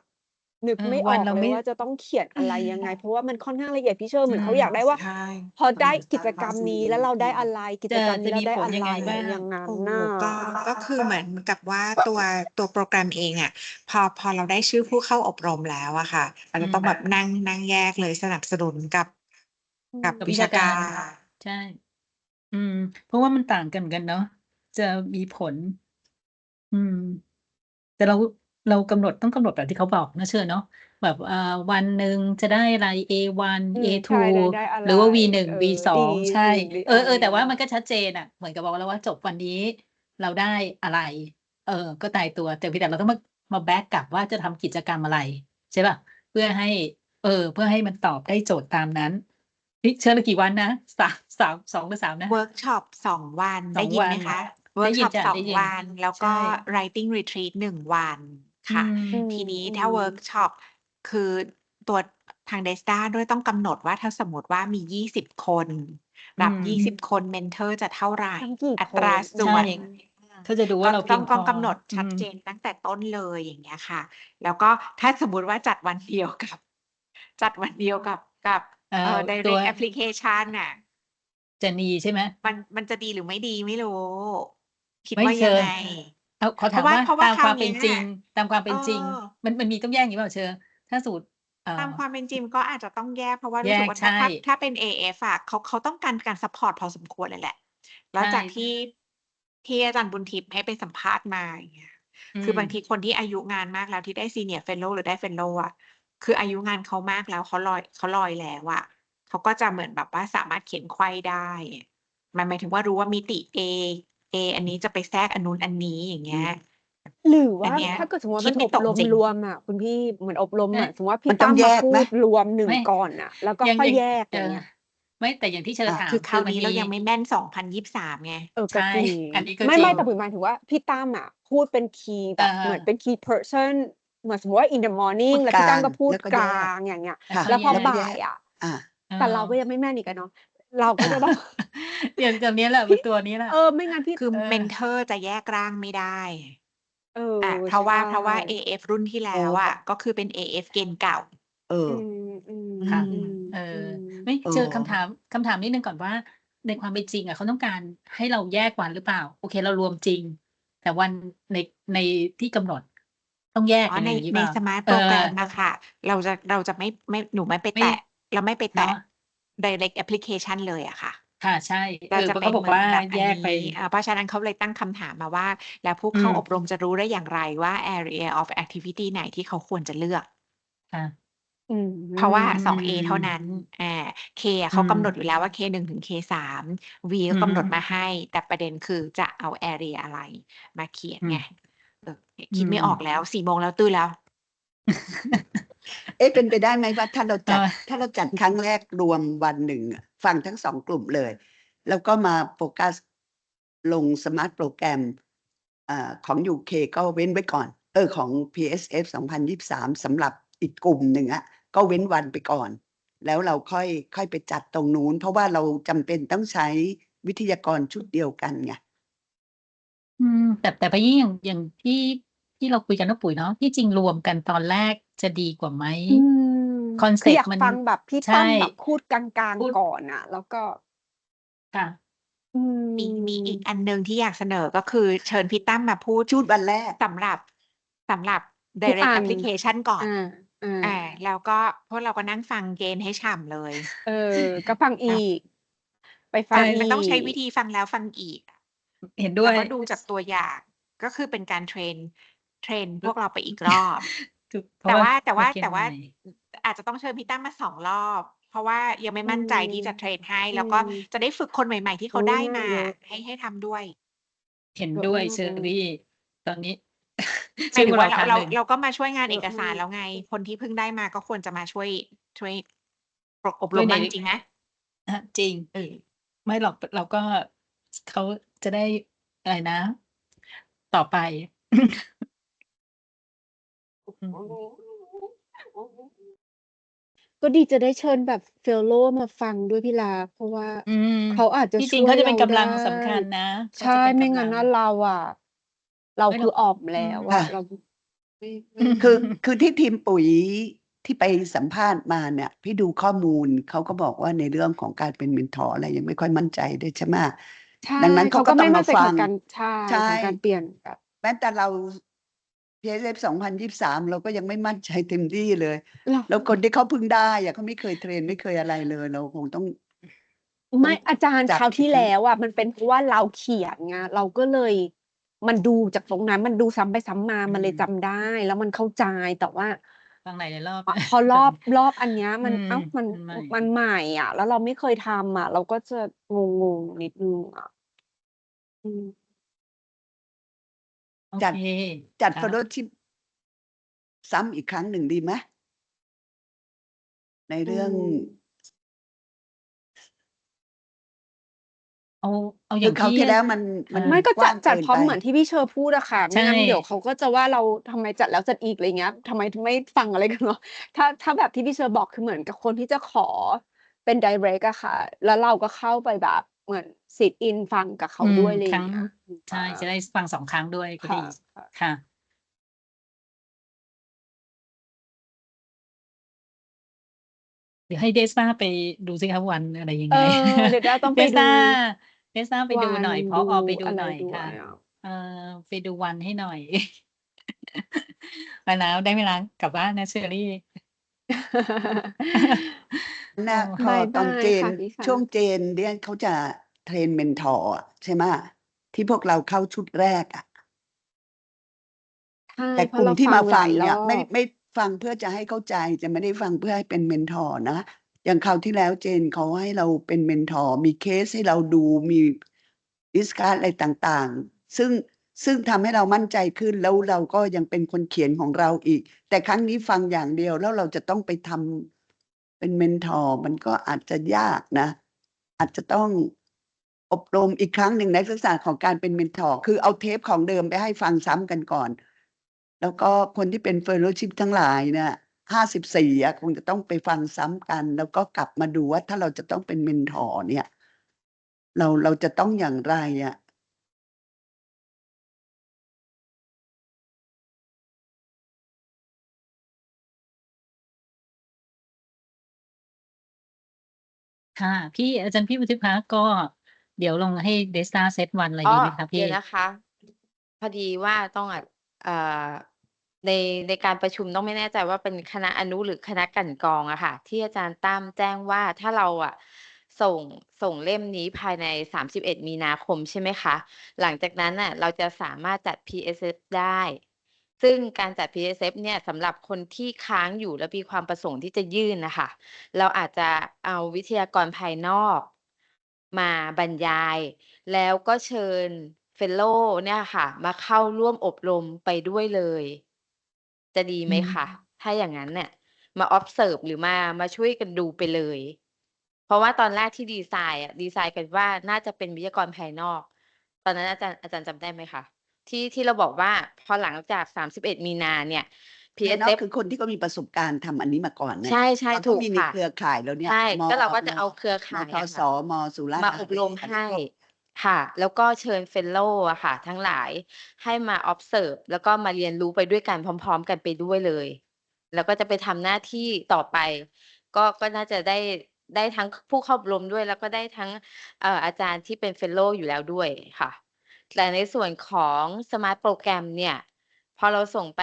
นึก เออ ไม่อ วัน อก เรา เลย ไม่ ว่าจะต้องเขียนอะไรยังไง เพราะว่ามันค่อนข้างละเอียดพี่เชอร์ เหมือน อื เขา ม อยากได้ว่า ใช่ พอได้กิจกรรมนี้แล้วเราได้อะไร กิจกรรมนี้ จะ เรา มี ได้ ผล อะ ยัง ไร ไงบ้าง อย่างงั้น โอ้โฮ น่ะ ก็คือเหมือนกับว่าตัวโปรแกรมเองอะพอเราได้ชื่อผู้เข้าอบรมแล้วอะค่ะเรา อื จะ ม ต้องแบบนั่งแยกเลยสนับสนุนกับ อื กับ กับ วิ วิ ชา ชา กา การ ร ใช่ อืม เพราะว่ามันต่างกันเหมือนกันเนาะ จะมีผล อืม แต่เราต้องกำหนดแบบที่เขาบอกนะเชอร์เนาะ แบบวันหนึ่งจะได้อะไร A1 อืม A2 ใช่ ได้อะ ห ไร รือว่า V1 V2 ใช่ ดี แต่ว่ามันก็ชัดเจนอะ เหมือนกับบอกแล้วว่าจบวันนี้เราได้อะไร ก็ตายตัว แต่เพียงแต่เราต้องมาแบ็กกลับว่าจะทำกิจกรรมอะไร ใช่เปล่า? เพื่อให้มันตอบได้โจทย์ตามนั้น เชอร์กี่วันนะ? 2 หรือ 3 นะ? เวิร์กช็อป 2 วัน 2 ได้ยิน วั ไหม น คะ? เวิ ไร์ก ด้ยชิอป นจ้ะ ได้ 2 ยิน วัน แล้ว ใช ก็ ่ writing retreat 1 วัน อื ค่ะ ม ทีนี้ถ้าเวิร์กช็อป คือตัวทาง DESTA ด้วยต้องกำหนดว่าถ้าสมมุติว่ามี 20 คน อื รับ ม 20 คน เมนทอร์จะเท่าไร ทั้งกี่ อั ค ตราน ส่ ใช่ วน เขาจะดู ก็ ว่าเราเพี ต้ ย อง งพ ต้ อ องกำหนด อื ชัด ม เจนตั้งแต่ต้นเลย อย่างเงี้ยค่ะ แล้วก็ถ้าสมมุติว่าจัดวันเดียวกับ ตัว direct application น่ะ จะดีใช่ไหม? มันจะดีหรือไม่ดีไม่รู้ คิด ไม่ ว่า เช ยั อง ร์ ไง? ขอ เพ ถา ราะ มว่า เพราะว่า ตาม ครา คว วาม เนเีป้ ็น ย จริง ตามความเป็นจริง มันมีต้องแยกอย่างงี้เปล่าเชอร์ ถ้าสมมุติ ตามความเป็นจริงก็อาจจะต้องแยก เพราะว่า แย รู้สึก ก ว่า ใช่ ถ้าเป็น AF อะเขาต้องการการซัปพอร์ตพอสมควรเลยแหละ แล้ ใช วจาก ่ ที่อาจารย์บุญทิพย์ให้ไปสัมภาษณ์มา อย่างเงี้ย อืคือบาง ม ทีคนที่อายุงานมากแล้วที่ได้ Senior Fellow หรือได้ Fellow อะ คืออายุงานเขามากแล้วเขาลอยแล้วอะ เขาก็จะเหมือนแบบว่าสามารถเขียนไขว้ได้ หมายถึงว่ารู้ว่ามิติ A อันนี้จะไปแทรกอันนู้นอันนี้ อย่างเงี้ย หรือวอั่ า นเนี้ย ถ้าเกิดสมมุติว่า คิ มั ด น ไม่ อบ ตก รม จริง รวมอะคุณพี่ เหมือนอบรม เอ๊ะ อะ สมมุติว่า พี่ มัน ต ต้ ้ อง ม แย มาก พู ไหม? ดรวม 1 ไม่ ก่อนน่ะ แล้วก็ อย่าง ค่อย อย่าง แยก อย่างเงี้ย ไม่ แต่อย่างที่เชอร์ถาม คือคราว มั นี้ มี เรายังไม่แม่น 2023 ไง ก็ ใช่ จริง อันนี้ก็ ไม่ จริ ไม่ ง แต่ปุ๋ยหมายถึงว่า พี่ตั้มอะพูดเป็นคีย์ เออ แบบเหมือนเป็น key person เหมือนสมมุติว่า in the พู morning ด แล้ว ก พี่ ลา ตั้ม ง ก็พูด แล้วก็ ก แย ลาก ง อย่างเงี้ย แล้ว ค่ะ ค่ แล้ อ วย พอ แยก บ่ายอะ อา แต่เราก็ยังไม่แม่นอีกอะเนาะ เราก็ อา จะต้อง อย่างตัวเนี้ยแหละ พี่ ตัวนี้แหละ ไม่งั้นพี่ คือ เออ เมนทอร์จะแยกร่างไม่ได้ เพ เพราะ ใช่ ว่า AF รุ่นที่แล้ โอ้ ว พ อะ ก็คือเป็น AF เกณฑ์เก่า เอ อื อ ม ค่ะ อืม ไม่ เออ เชอร์ คำถามนิดหนึ่งก่อนว่า ในความเป็นจริงอะเขาต้องการให้เราแยกวันหรือเปล่า? โอเค เรารวมจริง แต่วันในที่กำหนดต้องแยก อ๋อ อะไร ใน อย่างงี้ ใน เปล่า? สมาร์ตโปรแกรมอะค่ะ เราจะไม่ หนูไม่ไป ไม่ แตะ เราไม่ไป เนาะ แตะ direct application เลยอะค่ะ ค่ะ ใช่ เราจะ เพราะ เป็ เขา น บอ เห ก มือ ว่าน แบบอั แย น กไป นี้ เพราะฉะนั้นเขาเลยตั้งคำถามมาว่า แล้วผู้ อื เข้าอ ม บรมจะรู้ได้อย่างไรว่า area of activity ไหนที่เขาควรจะเลือก? ค่ะ อืม เพราะว่า อื 2A เท่านั้น ม K อะ อืเขากำหนด ม อยู่แล้วว่า K1 ถึง K3 V อก็ือกำ ฮหนดึ มาให้ แต่ประเด็นคือจะเอา area อะไรมาเขียนไง อืม อืคิดไม่ออก ม แล้ว 4 โมงแล้ว ตื้อแล้ว เอ๊ะ เป็นไปได้ไหมว่าถ้าเรา เอ จัด อ ถ้าเราจัดครั้งแรกรวมวันหนึ่งอะ ฟังทั้ง 2 กลุ่มเลย แล้วก็มาโฟกัสลงสมาร์ตโปรแกรม ของ UK ก็เว้นไว้ก่อนของ PSF 2023สำหรับอีกกลุ่มหนึ่งก็เว้นวันไปก่อน แล้วเราค่อยไปจัดตรงนู้นเพราะว่าเราจำเป็นต้องใช้วิทยากรชุดเดียวกันไง แต่ไปอย่างที่เราคุยกันนะปุ๋ยเนาะที่จริงรวมกันตอนแรกจะดีกว่าไหมคอนเซ็ คือ ป อยาก ต์มัน ฟังแบบพี่ ใช่ ตั้มแบบพูดกลาง พูด ๆก่อนแล้วก็ ค่ะ มีอีกอันหนึ่งที่อยากเสนอก็คือเชิญพี่ตั้มมาพูด ชุดวันแรก สำหรับ ทุก direct อัน application ก่อน อ่า แล้วก็พวกเราก็นั่งฟังเกณฑ์ให้ฉ่ำเลย ก็ฟังอีก ไปฟัง ใช่ อีก มันต้องใช้วิธีฟังแล้วฟังอีก เห็นด้ว แล้ว ย ก็ดูจากตัวอย่าง ก็คือเป็นการเทรนพวกเราไปอีกรอบ ถูกเพ แต่ ราะ ว่า มันเกณฑ์ แต่ว่า ใหม่ อาจจะต้องเชิญพี่ตั้มมา2 รอบ เพราะว่ายังไม่มั่นใจที่จะเทรนให้ อืม แล้วก็จะได้ฝึกคนใหม่ ๆ ที่เขา โอ้ ได้ น่า มา เยอะ ให้ทำด้วย เห็น เยอะ ด้วย มาก เชอรี่ ตอนนี้ หมายถึงว่า ช่วยพวกเราทางหนึ่ง เราก็มาช่วยงาน เย เอ อะ กสาร มาก แล้วไง คนที่เพิ่งได้มาก็ควรจะมาช่วยอบ ช่ ร วย ม ใน บ้างจริงไหม จริง ไม่หรอกเราก็เขาจะได้อะไรนะ ต่อไป ก็ดีจะได้เชิญแบบเฟลโลมาฟังด้วยพี่ลา เพราะว่าเขาอาจจะ ที่จ ช ริง่ ว เขา ย จะ เร เป็น า กำลัง ได้ สำคัญนะ เขา ใช่ จะเป็น ไม่ กำ งั้ ลั น ง เรา เรา ไม่ห ค รื อ อก อ่อมแล้ว ค่ะ เราไม่ คือที่ทีมปุ๋ยที่ไปสัมภาษณ์มาเนี่ย พี่ดูข้อมูลเขาก็บอกว่าในเรื่องของการเป็นเมนทอร์อะไรยังไม่ค่อยมั่นใจด้วยใช่ไหม ใช่ ดังนั้น เขา เขา ก็ ก็ต้ ไม่ อง มั่ มาน ใจ ฟั ถึ ง งการ ใช่ ใช่ ถึงการเปลี่ยนแบบ แม้แต่เรา PSF 2023 เราก็ยังไม่มั่นใจเต็มที่เลย เหรอ? แล้วคนที่เขาเพิ่งได้เขาไม่เคยเทรน ไม่เคยอะไรเลย เราคงต้อง ไม่ อาจารย์ จัด คราวที่ อีกที แล้วมันเป็นเพราะว่าเราเขียนไง เราก็เลย มันดูจากตรงนั้น มันดูซ้ำไปซ้ำมา มันเลยจำได้ แล้วมันเข้าใจ แต่ว่า ฟังหลาย ๆ รอบ พอรอบอันเนี้ยมัน อ้าว มัน ใหม่ มันใหม่แล้วเราไม่เคยทำเราก็จะงง ๆ นิดหนึ่งอืม โอ จัด เค จัด ครับ fellowship ซ้ำอีกครั้งหนึ่งดีไหม? ใน อื เรื่อง ม เอาอ คื ย่า อง ค ท ราวี่ ที่แล้วมัน เอ มัน ไม่ก็ กว้าง จัด เกิน พร้อ ไป มเหมือนที่พี่เชอร์พูดอะค่ะ ใช่ ไม่งั้นเดี๋ยวเขาก็จะว่าเราทำไมจัดแล้วจัดอีก อะไรเงี้ย ทำไมไม่ฟังอะไร กัน วะ ถ้าแบบที่พี่เชอร์บอกคือเหมือนกับคนที่จะขอเป็น direct อะค่ะ แล้วเราก็เข้าไปแบบเหมือน sit in ฟังกับเขาด้วย อะไร ค อ รั้ ย่าง ง เงี้ย ใช่ จะได้ฟัง 2 ครั้งด้วยก็ ค่ะ ดี ค่ะ เดี๋ยวให้เดซ่าไปดูสิคะวันอะไรยัง ไง เดี๋ยวเราต้อง เด ไปดู ซ่าไปดู วั หน่อย ผ ดู อ. ไปดู อะไร หน่อย ด้ว ค่ะ ย ไปดูวันให้หน่อย ไปแล้ว ได้เวลากลับบ้านนะเชอรี่ น่ะ พ บ๊าย ตอน บาย เจน ค่ะพี่ฟ้า ช่วงเจนเนี่ยเขาจะเทรนเมนทอร์ใช่ไหม? ที่พวกเราเข้าชุดแรก ใช่ แต่ เพรก าะ ลุ่ เรา มที่ ฟั มาง ห ฟลั าง ย เร นี่ย อ ไม่ฟังเพื่อจะให้เข้าใจ จะไม่ได้ฟังเพื่อให้เป็นเมนทอร์นะ อย่างคราวที่แล้วเจนเขาให้เราเป็นเมนทอร์ มีเคสให้เราดู มี discuss อะไรต่าง ๆ ซึ่งทำให้เรามั่นใจขึ้น แล้วเราก็ยังเป็นคนเขียนของเราอีก แต่ครั้งนี้ฟังอย่างเดียว แล้วเราจะต้องไปทำเป็นเมนทอร์ มันก็อาจจะยากนะ อาจจะต้องอบรมอีกครั้งหนึ่งในลักษณะของการเป็นเมนทอร์ คือเอาเทปของเดิมไปให้ฟังซ้ำกันก่อน แล้วก็คนที่เป็น fellowship ทั้งหลายเนี่ย 54 คงจะต้องไปฟังซ้ำกัน แล้วก็กลับมาดูว่าถ้าเราจะต้องเป็นเมนทอร์เนี่ย เราจะต้องอย่างไร ค่ะ อาจารย์พี่วุฒิภา ก็เดี๋ยวลองให้เดซ่าเซตวันอะไร อ๋อ ดีไหมคะ เดี๋ พี่? ยวนะคะ พอดีว่าต้อง อ่า ในการประชุมต้องไม่แน่ใจว่าเป็นคณะอนุหรือคณะกลั่นกรองอะค่ะ ที่อาจารย์ตั้มแจ้งว่าถ้าเราส่งเล่มนี้ภายใน 31 มีนาคม ใช่ไหมคะ หลังจากนั้นน่ะเราจะสามารถจัด PSF ได้ ซึ่งการจัด PSF เนี่ยสำหรับคนที่ค้างอยู่และมีความประสงค์ที่จะยื่นน่ะค่ะ เราอาจจะเอาวิทยากรภายนอกมาบรรยาย แล้วก็เชิญเฟลโลเนี่ยค่ะมาเข้าร่วมอบรมไปด้วยเลย จะดีไหมคะ? ถ้าอย่างงั้นเนี่ยมา observe หรือมาช่วยกันดูไปเลย เพราะว่าตอนแรกที่ดีไซน์กันว่าน่าจะเป็นวิทยากรภายนอก ตอนนั้นอาจารย์จำได้ไหมคะ? ที่เราบอกว่าพอหลังจาก31 มีนาเนี่ย ภายนอก PSF คือคนที่เขามีประสบการณ์ทำอันนี้มาก่อนเนี่ย ใช่ๆ เขาต้ ถู อง ก มีใน ค่ะ เครือข่ายแล้วเนี่ย ใช่ ม ก็เราก็จะเอาเครือ ม ข่าย ท อะ ส ค่ะ ม สุราษฎ มา ร์ธา อบรม นีอัน ให้ นี้ก็ ค่ะ แล้วก็เชิญ Fellow อะค่ะ ทั้งหลายให้มา observe แล้วก็มาเรียนรู้ไปด้วยกันพร้อม ๆ กันไปด้วยเลย แล้วก็จะไปทำหน้าที่ต่อไป ก็น่าจะได้ทั้งผู้เข้าอบรมด้วย แล้วก็ได้ทั้งอาจารย์ที่เป็น Fellow อยู่แล้วด้วยค่ะ แต่ในส่วนของสมาร์ตโปรแกรมเนี่ย พอเราส่งไป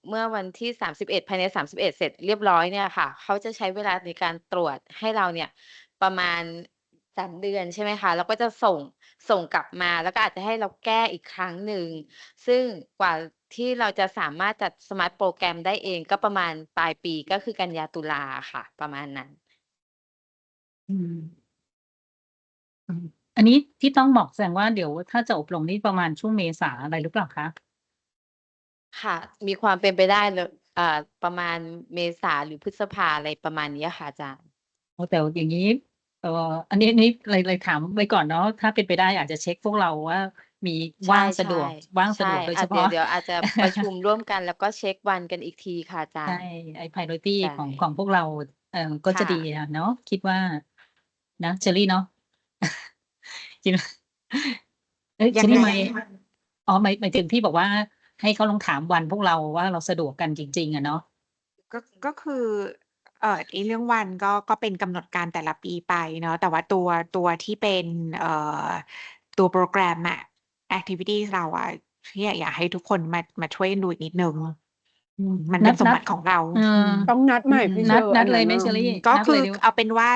เมื่อวันที่ 31 ภายใน 31 เสร็จเรียบร้อยเนี่ยค่ะ เขาจะใช้เวลาในการตรวจให้เราเนี่ยประมาณ 3 เดือนใช่ไหมคะ แล้วก็จะส่งกลับมา แล้วก็อาจจะให้เราแก้อีกครั้งหนึ่ง ซึ่งกว่าที่เราจะสามารถจัดสมาร์ตโปรแกรมได้เองก็ประมาณปลายปี ก็คือกันยา ตุลาอะค่ะ ประมาณนั้น อืม อันนี้ที่ต้องบอกแสดงว่าเดี๋ยวถ้าจะอบรมนี่ประมาณช่วงเมษาอะไรหรือเปล่าคะ? ค่ะ มีความเป็นไปได้เลยประมาณเมษาหรือพฤษภา อะไรประมาณนี้อะค่ะอาจารย์ อ๋อ แต่อย่างงี้ อันนี้เลยถามไว้ก่อนเนาะ ถ้าเป็นไปได้อาจจะเช็กพวกเราว่ามี ใช่ ว่างสะดวก ว่าง ๆ สะ ใช่ ดวกโดย อา เฉ เดี๋ยว พาะ เดี๋ยวอาจจะประชุมร่วมกัน แล้วก็เช็กวันกันอีกทีค่ะอาจา ใช่ รย์ ไอ้ priority ใช่ ของพวกเรา ก็ ค่ จะดี ะ อะเนาะ คิดว่า นะเชอรี่เนาะ คิดว่า เอ๊ย ยั เช ง อรี่ ไง ไม่ อ๋อ หมายถึงที่บอกว่าให้เขาลองถามวันพวกเราว่าเราสะดวกกันจริง ๆ อะเนาะ ก็คือไอ้เรื่องวันก็เป็นกำหนดการแต่ละปีไปเนาะ แต่ว่าตัวที่เป็นตัวโปรแกรมอะ แอกทิวิตีเราอะที่อยากให้ทุกคนมาช่วยกันดูอีกนิดหนึ่ง มันเป็นสมบัติของเรา ต้องนัดใหม่พี่เช นั อ ด อัน เล นั้ ย น ไหม น่ะ เชอรี่? ก็ นัด คื เล อย ดีกว่า เอาเป็นว่า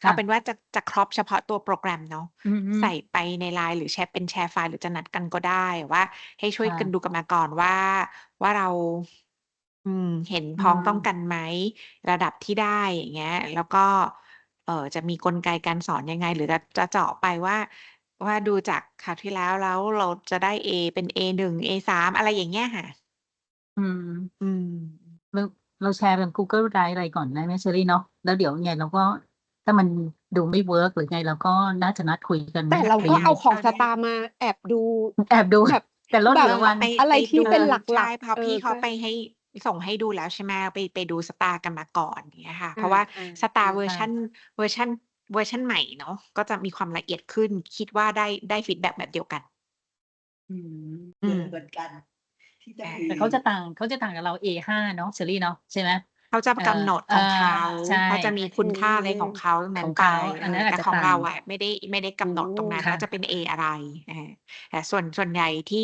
ค่ เอาเป็นว่าจะครอบเฉพาะตัวโปรแกรมเนาะ อือฮึ ใส่ไปใน LINE หรือเป็นแชร์ไฟล์หรือจะนัดกันก็ได้ว่าให้ช่วย ค่ กันดูกันมาก่อนว่าเรา เห็น อื พ้องต้องม กันไหม ระดับที่ได้ อย่างเงี้ย แล้วก็จะมีกลไกการสอนยังไง หรือจะเจาะไปว่าดูจากคราวที่แล้วเราจะได้ A เป็น A1 A3 อะไรอย่างเงี้ยค่ะ อืม อืม เราแชร์เป็น Google Drive อะไรก่อนได้ไหมเชอรี่เนาะ แล้วเดี๋ยวยังไงเราก็ถ้ามันดูไม่เวิร์กหรือไงเราก็น่าจะนัดคุยกัน แต่เรา หรื ก็ อยัง เอา ไง? ของสตาร์มาแอบดู แอบดู แบบ แต่ลด แบ เห บ ลือวัน อะไรที่เป็นห ใช ลัก เพราะ ๆ พี่เขา ก็ ไปส่งให้ดูแล้วใช่ไหม ไปดูสตาร์กันมาก่อน อย่างเงี้ยค่ะ อ เพราะว่าสตาร์ ๆ เวอร์ชัน เวอร์ชันใหม่เนาะ ก็จะมีความละเอียดขึ้น คิดว่าได้ฟีดแบ็กแบบเดียวกัน อืม เหมือนกัน ที่จะมี แต่เขาจะต่างกับเรา A5 เนาะเชอรี่เนาะ ใช่ไหม? เขาจะกำหนดของเขา ใช่ เขาจะมีคุณค่าอะไรของเขาตรงนั้ ข น อง ไป เขา อันนั้นอา แต่ จจะ ของ ต่า เรา ง อะไม่ได้กำหนดตรงนั้น ค่ะ ว่าจะเป็น A อะไร แต่ส่วนใหญ่ที่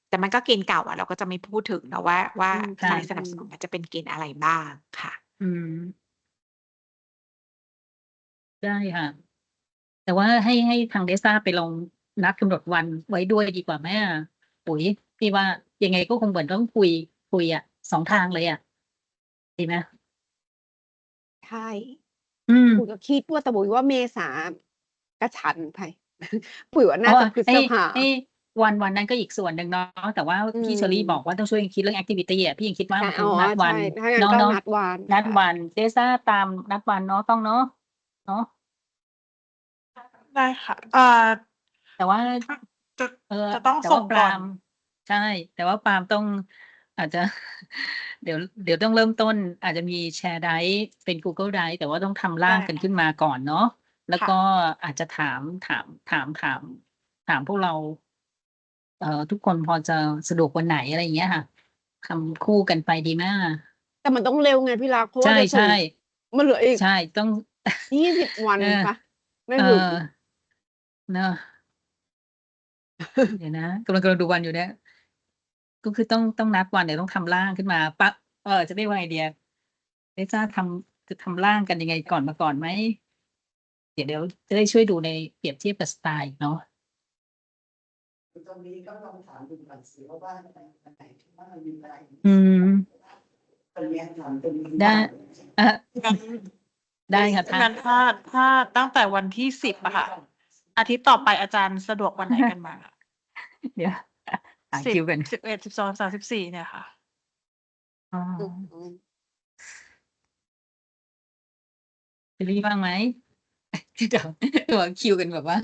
แต่มันก็เกณฑ์เก่าอะ เราก็จะไม่พูดถึงเนาะว่า ค่ สายสนั ะ บสนุนมันจะเป็นเกณฑ์อะไรบ้างค่ะ อืม ได้ค่ะ แต่ว่าให้ทาง DESA ไปลองนัดกำหนดวันไว้ด้วยดีกว่าไหมอะ ปุ๋ย พี่ว่ายังไงก็คงเหมือนต้องคุยอะ 2 ทางเลยอะ ดีไหม? ใช่ อืม ปุ๋ยก็คิดว่า แต่ปุ๋ยว่าเมษากระชั้นไป ปุ๋ยว่า อ๋ น่า อ จะพฤษภา วันนั้นก็อีกส่วนหนึ่งเนาะ แต่ว่าที่เชอรี่บอกว่าต้องช่วยกันคิดเรื่องแอกทิวิตีอะ พี่ยังคิดว่า ใช่ มันค อ๋อ นัดวั ใช่ น ถ้างั้น เนาะ ก็ เนาะ นัดวัน นัด ค่ะ วัน DESA ตามนัดวันเนาะ ต้องเนาะ เนาะ ได้ค่ะ แต่ว่า จะ เออ จะต้อง แต่ ส่ ว่าง ป ก่อน ราม ใช่ แต่ว่าปรามต้อง อาจจะ เดี๋ยวต้องเริ่มต้น อาจจะมีแชร์ไดรฟ์เป็น Google Drive แต่ว่าต้องทำร่างกันขึ้นมาก่อนเนาะ แล้ว ค่ะ ก็อาจจะถามพวกเรา ทุกคนพอจะสะดวกวันไหน อะไรอย่างเงี้ยค่ะ ทำคู่กันไปดีไหมอะ? แต่มันต้องเร็วไงพี่รัก เพราะ ใว่าจะส่ ช่ ง มันเหลืออีก ๆ ใช่ ต้อง 20 วัน เออ เปล่า? ไม่เออ ถึง เนาะ เดี๋ยวนะ กำลังดูวันอยู่เนี่ย ก็คือต้องนัดวัน เดี๋ยวต้องทำร่างขึ้นมา จะเรียกว่าไงดีอะ DESA จะทำร่างกันยังไงก่อนไหม? เดี๋ยวจะได้ช่วยดูในเปรียบเทียบกับสไตล์เนาะ ตรงนี้ก็ลองถามดูก่อนสิว่าอันไหนที่ว่ามันมีอะไร อืม ตรงเนี้ยถามตรงนี้ ได้ งั้น ได้ค่ะ งั้นถ้าตั้งแต่วันที่ 10 อะค่ะ อาทิตย์ต่อไปอาจารย์สะดวกวันไหนกันบ้างคะ? เดี๋ยว หา 10 คิวก่อน 11 12 13 14 เนี่ยค่ะ อ๋อ อืม เชอรี่ว่างไหม? เดี๋ยวคิวกันแบบว่า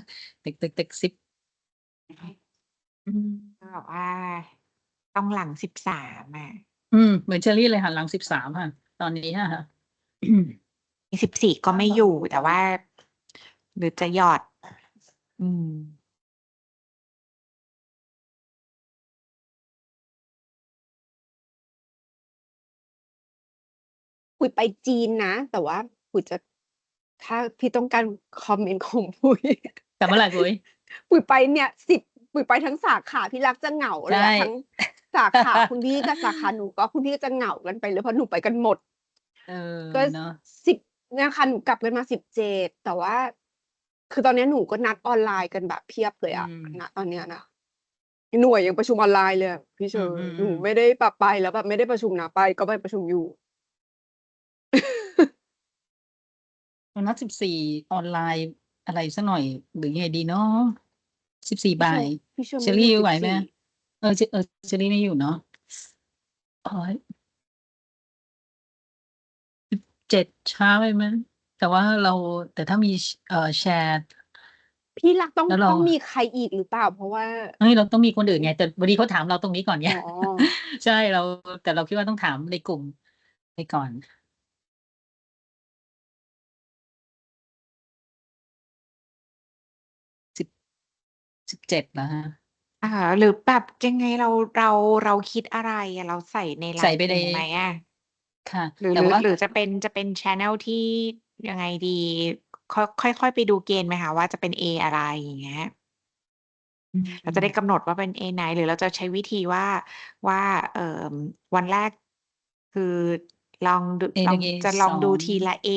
ตึก 10 บอกว่าต้องหลัง13อ่ะ เหมือนเชอรี่เลยค่ะหลัง13ค่ะ ตอนนี้ค่ะ 14ก็ไม่อยู่แต่ว่า หรือจะหยอด ปุยไปจีนนะ แต่ว่าปุยจะถ้าพี่ต้องการคอมเมนต์ของปุย แต่เมื่อไหร่ปุ้ย ปุยไปเนี่ยปุยไปทั้งสาขาพี่รักจะเหงาเลย ใช่ อะทั้งสาขาคุณพี่กับสาขาหนูก็คุณพี่ก็จะเหงากันไปเลยเพราะหนูไปกันหมด ก็ เนาะ 10เนี่ยค่ะหนูกลับกันมา17แต่ว่า คือตอนนี้หนูก็นัดออนไลน์กันแบบเพียบเลยอะณตอนเนี้ยนะหน่วยยังประชุมออนไลน์เลยอะพี่เชอร์หนูไม่ได้แบบไปแล้วแบบไม่ได้ประชุมนะไปก็ไปประชุมอยู่ นัด14ออนไลน์อะไรสักหน่อยหรือยังไงดีเนาะ14บ่าย พี่เชอร์ เช ไม่ อรี่ อยู่ ไหวไหม 14 เชอรี่ไม่อยู่เนาะ17ช้าไปไหมแต่ว่าแต่ถ้ามีแชร์ พี่รักต้อง แล้วเรา ต้องมีใครอีกหรือเปล่า เพราะว่า เฮ้ยเราต้องมีคนอื่นไงแต่วันนี้เขาถามเราตรงนี้ก่อนไง อ๋อ ใช่แต่เราคิดว่าต้องถามในกลุ่มไปก่อน17แล้วฮะ หรือแบบยังไงเราคิดอะไรอะเราใส่ในไล ใส่ น์ ไป ก ใน ลุ่มไหมอะ ค่ะ หรือ แต่ว่า จะเป็น channel ที่ยังไงดีค่อยไปดูเกณฑ์ไหมคะว่าจะเป็น A อะไรอย่างเงี้ย เราจะได้กำหนดว่าเป็น A ไหนหรือเราจะใช้วิธีว่าวันแรก คือลองดู A1 จะลองดู A2 ทีละ A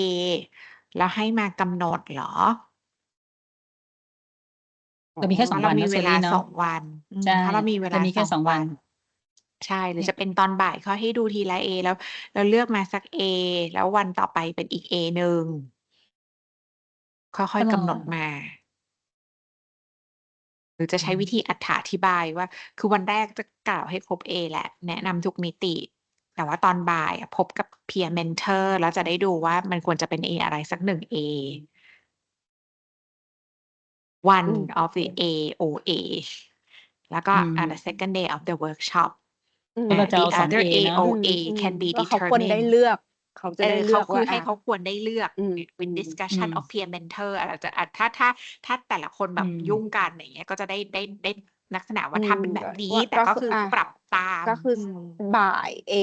แล้วให้มากำหนดเหรอ เรามีแค่2 เรา วัน มี เนาะเช เว อ ลา รี่เนาะ 2 วัน ใช่ ถ้าเรามีเวลา มีแค่ 2 2 วัน ใช่หรือจะเป็นตอนบ่ายเขาให้ดูทีละ A แล้วเลือกมาสัก A แล้ววันต่อไปเป็นอีก A หนึ่งค่อยๆกำหนดมา หรือจะใช้วิธีอธิบายว่า คือวันแรกจะกล่าวให้ครบ A แหละ แนะนำทุกมิติ แต่ว่าตอนบ่ายอะพบกับ peer mentor แล้วจะได้ดูว่ามันควรจะเป็น A อะไรสัก1 A one of the AOA แล้วก็ the second day of the workshop แล้วเราจะ the เอา2 other A เนาะ AOA can be ว่าเขาควรได้ determined เลือก เขาจะได้เลือก คือ ว่า ให้เขาควรได้เลือก อืม with discussion อืม of peer mentor อาจจะถ้าแต่ละคนแบบยุ่งกันอย่างเงี้ยก็จะได้ลักษณะว่าทำเป็นแบบนี้ แต่ก็คือปรับตาม ก็คือบ่าย A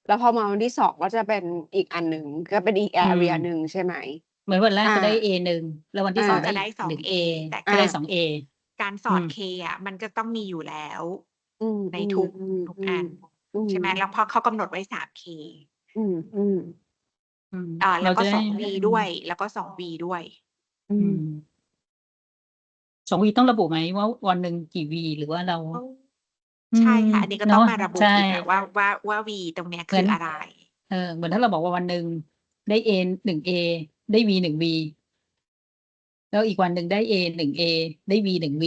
แล้วพอมาวันที่2ก็จะเป็นอีกอันหนึ่งก็เป็นอีก area หนึ่งใช่ไหม เหมือนวันแรกจะได้ อ่า A1 แล้ววันที่ ก็ 2 จะได้ อีก 2 1 A A แต่ ก็ได้2 A การสอน K อ่ะมันก็ต้องมีอยู่แล้ว ในทุกอัน ใช่ไหมแล้วพอเขากำหนดไว้3 K แล้วก็ เราจะได้ 2 V ด้วย แล้วก็2 V ด้วย 2 วีต้องระบุไหมว่าวันหนึ่งกี่วีหรือว่าเรา ใช่ค่ะ อันนี้ก็ต้อง เนาะ มาระบุ ใช่ อีกอะว่า V ตรงเนี้ย เหมื คือ อน อะไร เหมือนถ้าเราบอกว่าวันหนึ่งได้ A 1 A ได้ V 1 V แล้วอีกวันหนึ่งได้ A 1 A ได้ V 1 V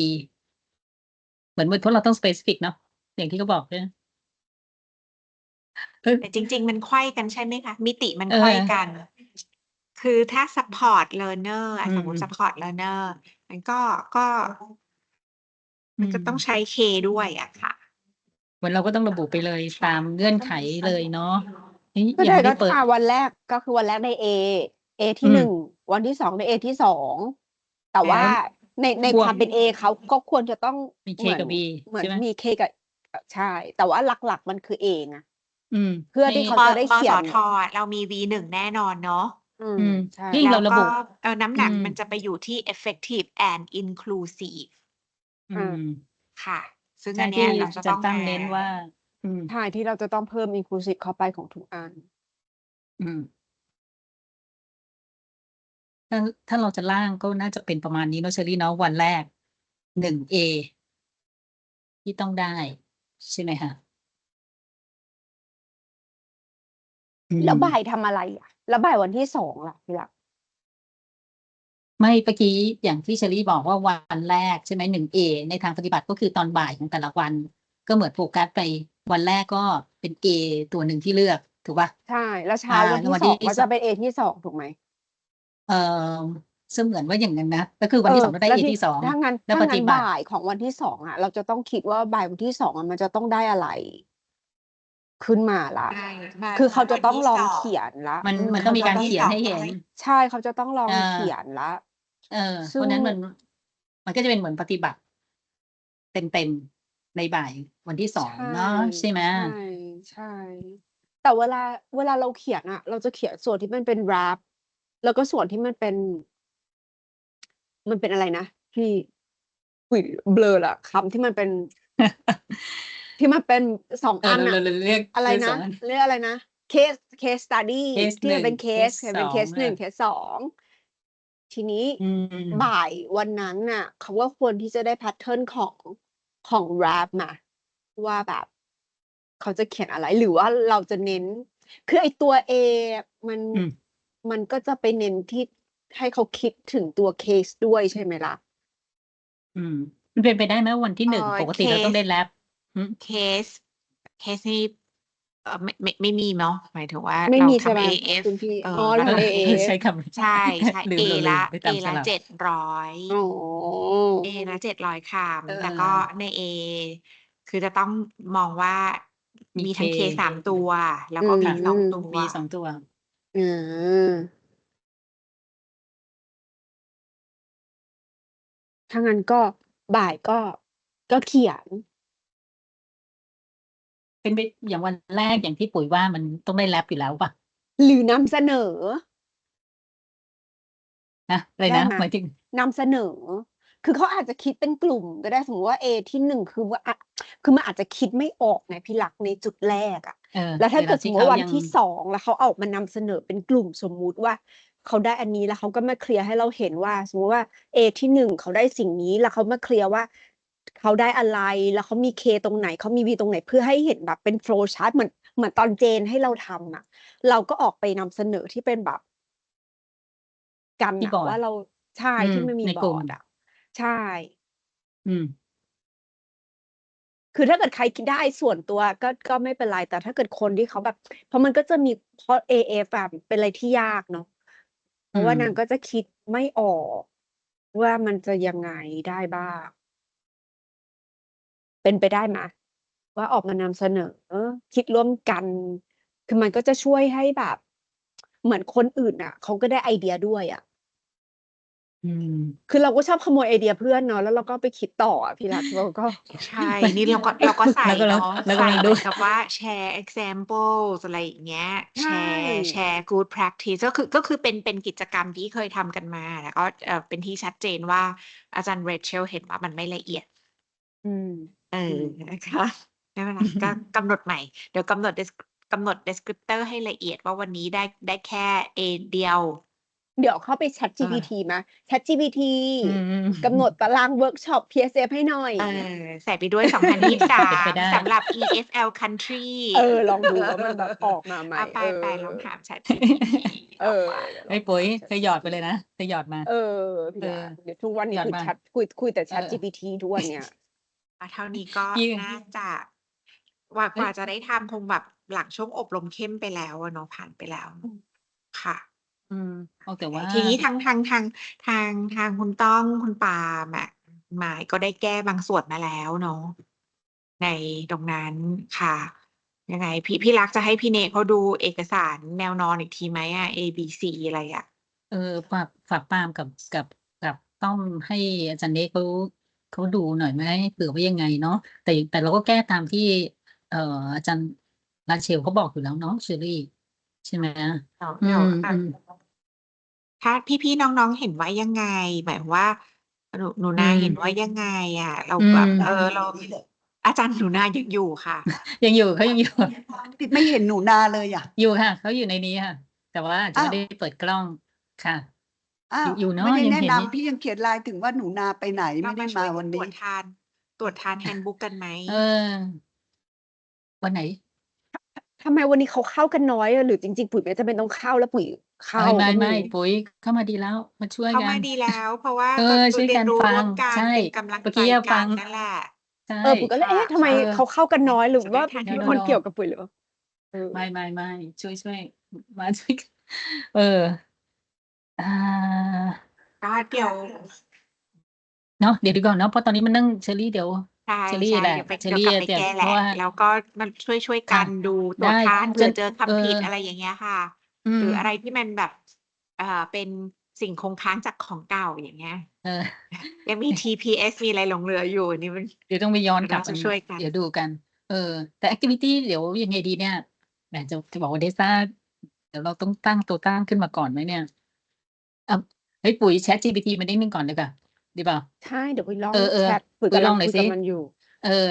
เหมือนเพราะเราต้อง specific เนาะอย่างที่เขาบอกเนี่ย แต่จริง ๆ มันไขว้กันใช่ไหมคะ มิติมันไขว้กัน คือถ้า support learner สมมติ support learner มันก็ต้องใช้ K ด้วยอะค่ะ เหมือนเราก็ต้องระบุไปเลยตามเงื่อนไขเลยเนาะนี่ ก็ ยัง ได้ ไม่ ก็ ได้เปิด วันแรกก็คือวันแรกได้ A ที่ 1 วันที่ 2 ได้ A ที่ 2 แต่ว่าใน บวก ความเป็น A เขาก็ควรจะต้อง มี K เหมือน กับ B เหมือน ใช่ไหม มี K กับใช่ แต่ว่าหลักๆมันคือ A ไง อืม เพื่อที่เขาจะได้ ป เขีย ส น ท. อะเรามี V1 แน่นอนเนาะ ใช่ ยิ่ง แล้ เรา ว ระ ก็ บุ น้ำหนักมันจะไปอยู่ที่ effective and inclusive ค่ะ ซึ่ง ใช่ อันเนี้ ที่ ยเราจะ จะ ต้อง ตั้ง มา เน้นว่า ใช่ที่เราจะต้องเพิ่ม inclusive เข้าไปของทุกอัน ถ้าเราจะร่างก็น่าจะเป็นประมาณนี้เนาะเชอรี่เนาะวันแรก1 A ที่ต้องได้ ใช่ไหมคะ แล้วบ่ายทำอะไรอ่ะ แล้วบ่ายวันที่ 2 ล่ะพี่รัก ไม่เมื่อกี้อย่างที่เชอรี่บอกว่าวันแรกใช่ไหม1 A ในทางปฏิบัติก็คือตอนบ่ายของแต่ละวัน ก็เหมือนโฟกัสไปวันแรกก็เป็น A ตัวหนึ่งที่เลือกถูกป่ะ ใช่ แล้วเช้าวัน แล้ว ที่ วัน 2 ที่ ก็จะเป็น A ที่ 2 ถูกไหม เอ่อ เสมือนว่าอย่างนั้นนะก็คือวันที่สองเราได้ แล้ว A ที่ ที่สอง ถ้างั้น แล้ว ถ้า ป งั้ ฏิ น บัติ บ่ายของวันที่สองอ่ะ เราจะต้องคิดว่าบ่ายวันที่สองอ่ะมันจะต้องได้อะไร ขึ้นมาละ ใช่มา คือเขาจะต้อง วันที่ ลอง สอง เขียนละ มันต้ เขา องมี จะ การ ต้อง เขียนให้เห็น ใช่เขาจะต้องลอง เออ เขียนละ เพ ซึ่ ราะ ง นั้นมันก็จะเป็นเหมือนปฏิบัติ เต็มๆในบ่ายวันที่สอง ใช่ เนาะใช่ไหม ใช่ แต่เวลาเราเขียนอ่ะ เราจะเขียนส่วนที่มันเป็น rap แล้วก็ส่วนที่มันเป็นอะไรนะพี่อุ๊ยเบลอละคำที่มันเป็น ที่มันเป็นสองอัน เรา อ่ะ เรียก อะไร ส นะ องอัน เรียกอะไรนะ case study เคส ที่ ห มัน นึ่ง เป็น เคส case ส เป็น อง case หนึ่ง case สองทีนี้ อืม บ่ายวันนั้นน่ะ เขาว่าควรที่จะได้แพทเทิร์นของ rap มาว่าแบบ เขาจะเขียนอะไร หรือว่าเราจะเน้น คือไอ้ตัว A มัน อืม มันก็จะไปเน้นที่ให้เขาคิดถึงตัวเคสด้วยใช่ไหมล่ะ มันเป็นไปได้ไหมวันที่หนึ่ง ปกติเราต้อง เค ได้ ส แรป เคสนี่ไม่มีเนาะหมายถึงว่า ไม่ เรา มีใช่ไหม ทำ AF คุณพี่ อ๋อ เรา ทำ ทำ AF ใช้คำ ใช่ ลื A ม ละ ไป A ตามส ละ ลับ 700 อ๋อ A ละ 700 ค เอ ำ แต่ก็ อ ใน A คือจะต้องมองว่า มี มี เค ทั้ง K 3 ตัว แล้ว อื ก็ V 2 ม ตัว V 2 ตัว อืม ถ้างั้นก็บ่ายก็เขียน เป็นไปอย่างวันแรกอย่างที่ปุ๋ยว่ามันต้องได้แรปอยู่แล้วเปล่า? หรือนำเสนอ นะ อะไร ได้ นะ ไหม หมายถึง นำเสนอ คือเขาอาจจะคิดเป็นกลุ่มก็ได้ สมมุติว่า A ที่ 1 คือว่า คือมันอาจจะคิดไม่ออกไงพี่รักในจุดแรกอะ แล้วถ้า เว เกิ ลา ดส ที่ มมุ เขา ติว่าวัน ยัง ที่ 2 แล้วเขาออกมานำเสนอเป็นกลุ่ม สมมุติว่าเขาได้อันนี้ แล้วเขาก็มาเคลียร์ให้เราเห็นว่า สมมุติว่า A ที่ 1 เขาได้สิ่งนี้ แล้วเขามาเคลียร์ว่าเขาได้อะไร แล้วเขามี K ตรงไหน เขามี V ตรงไหน เพื่อให้เห็นแบบเป็น flow chart เหมือนตอนเจนให้เราทำอะ เราก็ออกไปนำเสนอที่เป็นแบบ กัน ที่ น่ะ บอร์ ว่า ด เรา ใช่ ที่มันมี ใน บ ก อ ลุ่ ร์ ม ดอะ ใช่ อืม คือถ้าเกิดใครคิดได้ส่วนตัวก็ไม่เป็นไร แต่ถ้าเกิดคนที่เขาแบบ เพราะมันก็จะมี เพราะ AF อะเป็นอะไรที่ยากเนาะ เพ อื ราะว่านาง ม ก็จะคิดไม่ออกว่ามันจะยังไงได้บ้าง เป็นไปได้ไหม? ว่าออกมานำเสนอ คิดร่วมกัน คือมันก็จะช่วยให้แบบ เหมือนคนอื่นน่ะเขาก็ได้ไอเดียด้วยอะ อืม คือเราก็ชอบขโมยไอเดียเพื่อนเนาะ แล้วเราก็ไปคิดต่ออะพี่รัก เราก็ ใช่ นี่เราก็ใส่ แล้วก็ เนาะ แล้ว ใส่ กำลัง เห ดู มือนกับว่าแชร์ examples อะไรอย่างเงี้ย ใช่ แชร์ good practice ก็คือเป็นกิจกรรมที่เคยทำกันมา แล้วก็เป็นที่ชัดเจนว่าอาจารย์ Rachael เห็นว่ามันไม่ละเอียด อืม นะคะ ไม่เป็นไร ก็กำหนดใหม่ เดี๋ยวกำหนด descriptor ให้ละเอียดว่าวันนี้ได้แค่ A เดียว เดี๋ยวเข้าไป ChatGPT ไหม ChatGPT อืม กำหนดตารางเวิร์กช็อป PSF ให้หน่อย ใส่ไปด้วย เป็นไปได้ 2023 สำหรับ EFL country ลองดูว่ามันแบบออกมาไหม ไปลองถาม ChatGPT ออกมา เดี๋ยวล เฮ้ อย ง ปุ๋ย ถาม เธอหยอดไปเลยนะ เธอหยอดมา พี่ เอ รั อ ก เดี๋ยวทุกวันนี้ หยอด คือ มา แชตคุยแต่ เออ ChatGPT ทุกวันเนี้ย เท่านี้ก็ ยิ่ง น่าจะกว่า เฮ้ย จะได้ทำคงแบบหลังช่วงอบรมเข้มไปแล้วอะเนาะ ผ่านไปแล้ว ค่ะ แต่ว่า ทีนี้ทางคุณต้อง คุณปาล์มอะหมายก็ได้แก้บางส่วนมาแล้วเนาะ ในตรงนั้นค่ะ ยังไงพี่รักจะให้พี่เนเขาดูเอกสารแนวนอนอีกทีไหมอะ A B C อะไรอะ? ฝากปาล์มกับต้อมให้อาจารย์เนเขาดูหน่อยไหม เผื่อว่ายังไงเนาะ แต่เราก็แก้ตามที่ อาจารย์ Rachael เขาบอกอยู่แล้วเนาะ เชอรี่ ใช่ไหม? เดี๋ยว ถ้าพี่ๆน้องๆเห็นว่ายังไง หมายความว่าหนูนาเห็นว่ายังไงอะ เราแบบ เรา อาจารย์หนูนายังอยู่ค่ะ ยังอยู่ เขายังอยู่ ไม่เห็นหนูนาเลยอะ อยู่ค่ะ เขาอยู่ในนี้ค่ะ แต่ว่าอาจจะ อ้า ไม่ ว ได้เปิดกล้อง ค่ะ อ้าว อยู่เนาะ ไม่ได้ ยัง แนะ เห็น นนี่ ำ พี่ยังเขียน LINE ถึงว่าหนูนาไปไหน เรา ไม่ได้ มาช่ มา วยกั วัน น ตร นี้ วจทาน handbook กันไหม? วันไหน? ทำไมวันนี้เขาเข้ากันน้อยอะ หรือจริง ๆ ปุ๋ยไม่จำเป็นต้องเข้า แล้วปุ๋ยเข้า ไม่ ก็ไม่ ๆ รู้ ๆ ปุ๋ยเข้ามาดีแล้ว มาช่วย เข้า กั มาน ดีแล้ว เพราะว่า ก็ ก็ ช่วย เรี กั ยน น รู้ ฟั ร่ว ง มกัน ใช่ เป็นกำลัง เมื่อ ใจ กี้อะ กั ฟั น ง นั่นแหละ ใช่ ปุ๋ยก็เลย เอ๊ะ ทำไมเขาเข้ากันน้อย หรือว่า จะได้ทัน มัน No เกี่ยวกับปุ๋ยหรือเปล่า? ไม่ ๆ ๆ ช่วย มาช่วยกัน อ่า อ ก็เดี๋ยว เนาะเดี๋ยวดีก่อนเนาะเพราะตอนนี้มันนั่งเชอรี่เดี๋ยว ใช่ เชอรี่ ใช่ แหละ เดี๋ยวไป เชอ เดี๋ยว รี่ กลับไป จะ แก้ เพ แหละ ราะว่า แล้วก็มันช่วยกั ค่ะ นดูตรวจ ได้ ทาน จ เผื่อเจอ เอ คำผิด อ อะไรอย่างเงี้ยค่ะ อื หรือ ม อะไรที่มันแบบเป็นสิ่งคงค้างจากของเก่าอย่างเงี้ย เออ ยังมี TPS มีอะไรหลงเหลืออยู่นี่มัน เดี๋ยวต้องไปย้อน เดี๋ยว กลับ เราจะ มัน ช่วยกัน เดี๋ยวดูกัน แต่ แอกทิวิตี เดี๋ยวยังไงดีเนี่ยแหมจะบอกว่า Data เดี๋ยวเราต้องตั้งตัวตั้งขึ้นมาก่อนไหมเนี่ยเฮ้ย ปุ๋ย ChatGPT มานิดหนึ่งก่อนดีกว่าดีเปล่า? ใช่ เดี๋ยวปุ๋ยลอง เออ แชต ปุ๋ย ปุ๋ย กำ ล ลั อง งหน่ คุ อย ย สิ กับมันอยู่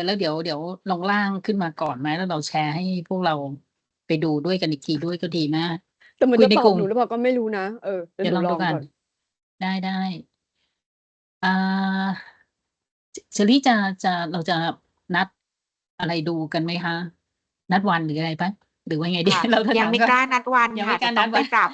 แล้วเดี๋ยวลองร่างขึ้นมาก่อนไหม แล้วเราแชร์ให้พวกเราไปดูด้วยกันอีกทีด้วยก็ดีมาก แต่มัน คุย จะ ใน ตอก ลุ่ บ ม หนูหรือเปล่าก็ไม่รู้นะ เดี๋ยว เดี๋ย ห ว นู ลอง ล ดู อง ก่อ ก่ น อน ได้ เชอรี่เราจะนัดอะไรดูกันไหมคะ นัดวันหรืออะไรเปล่า? หรือว่าไง ดี ค่ะ เราจะ ยั ถาง ม ไม่ ก่อน กล้านัดวัน ยัง ค่ ไม่ ะ กล้า จะ นั ต้อ ด ง วั ไป น ปรับ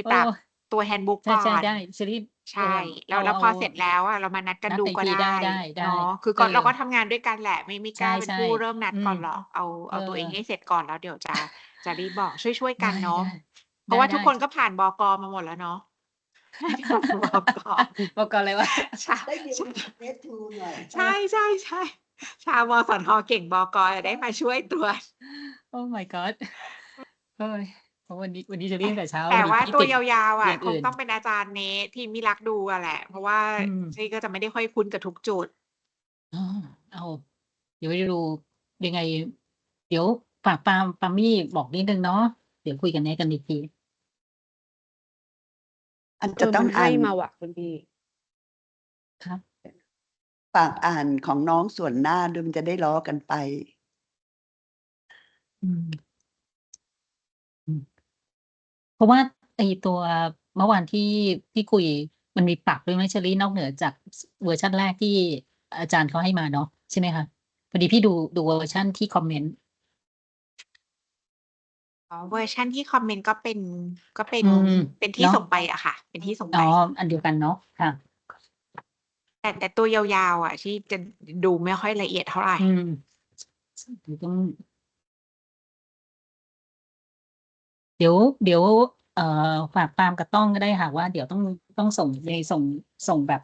เออ ตัว handbook ก่อ ใช่ น ๆ ได้ เชอรี่ ใช่ แล้ว เอา พอเสร็จแล้วอะเรามานัดกัน นัด ดู กันอีก ก็ ที ได้ ได้ เนาะ คือ เอ ก็เราก็ อ ทำงานด้วยกันแหละ ไม่ ใกล้าเป็น ช่ ผู้เริ่มนัด ๆ อื ก่อ ม นหรอก เอา เออ ตัวเองให้เสร็จก่อน แล้วเดี๋ยวจะรีบบอก ช่วย ๆ กันเนาะ เพ ได้ ราะว่าทุก ได้ คนก็ผ่าน บก. มาหมดแล้วเนาะ ผ่าน บก. บก. อะไรวะ? ใช่ ได้ยิน ใช่ Grade 2 หน่อย ใช่ ๆ ๆ ชาว มสท. เก่ง บก. จะได้มาช่วยตรวจ Oh my god เฮ้ย เพราะวันนี้เชอรี่ตั้งแต่เช้า แต่ พอดี ว่า พี่ ตัว ติด ยาว ๆ อ อะ ย่าง คง อื่น ต้องเป็นอาจารย์เนท ที่มิรักดูอะแหละ เพราะว่า อืม เชอรี่ก็จะไม่ได้ค่อยคุ้นกับทุกจุด อ๋อ เอา เดี๋ยวไปดู ยังไง เดี๋ยวฝากปามี่บอกนิดหนึ่งเนาะ เดี๋ยวคุยกับเนทกันอีกที จะต้ มั อง นให้ อ่าน มาว่ะคุณพี่ ครับ ฝากอ่านของน้องส่วนหน้าด้วย มันจะได้ล้อกันไป อืม เพราะว่าไอ้ตัวเมื่อวานที่คุย มันมีปรับด้วยไหมเชอรี่ นอกเหนือจากเวอร์ชันแรกที่อาจารย์เขาให้มาเนาะ ใช่ไหมคะ? พอดีพี่ดูเวอร์ชันที่คอมเมนต์ อ๋อ เวอร์ชันที่คอมเมนต์ก็เป็น อืม เป็นที่ เนาะ ส่งไปอะค่ะ เป็นที่ส่ง อ๋ ไป อ อันเดียวกันเนาะ ค่ะ แต่ตัวยาว ๆ อะ ที่จะดูไม่ค่อยละเอียดเท่าไร อืม เดี๋ยวต้อง เดี๋ยว ฝากปาล์มกับต้องก็ได้ค่ะว่า เดี๋ยวต้องส่งแบบ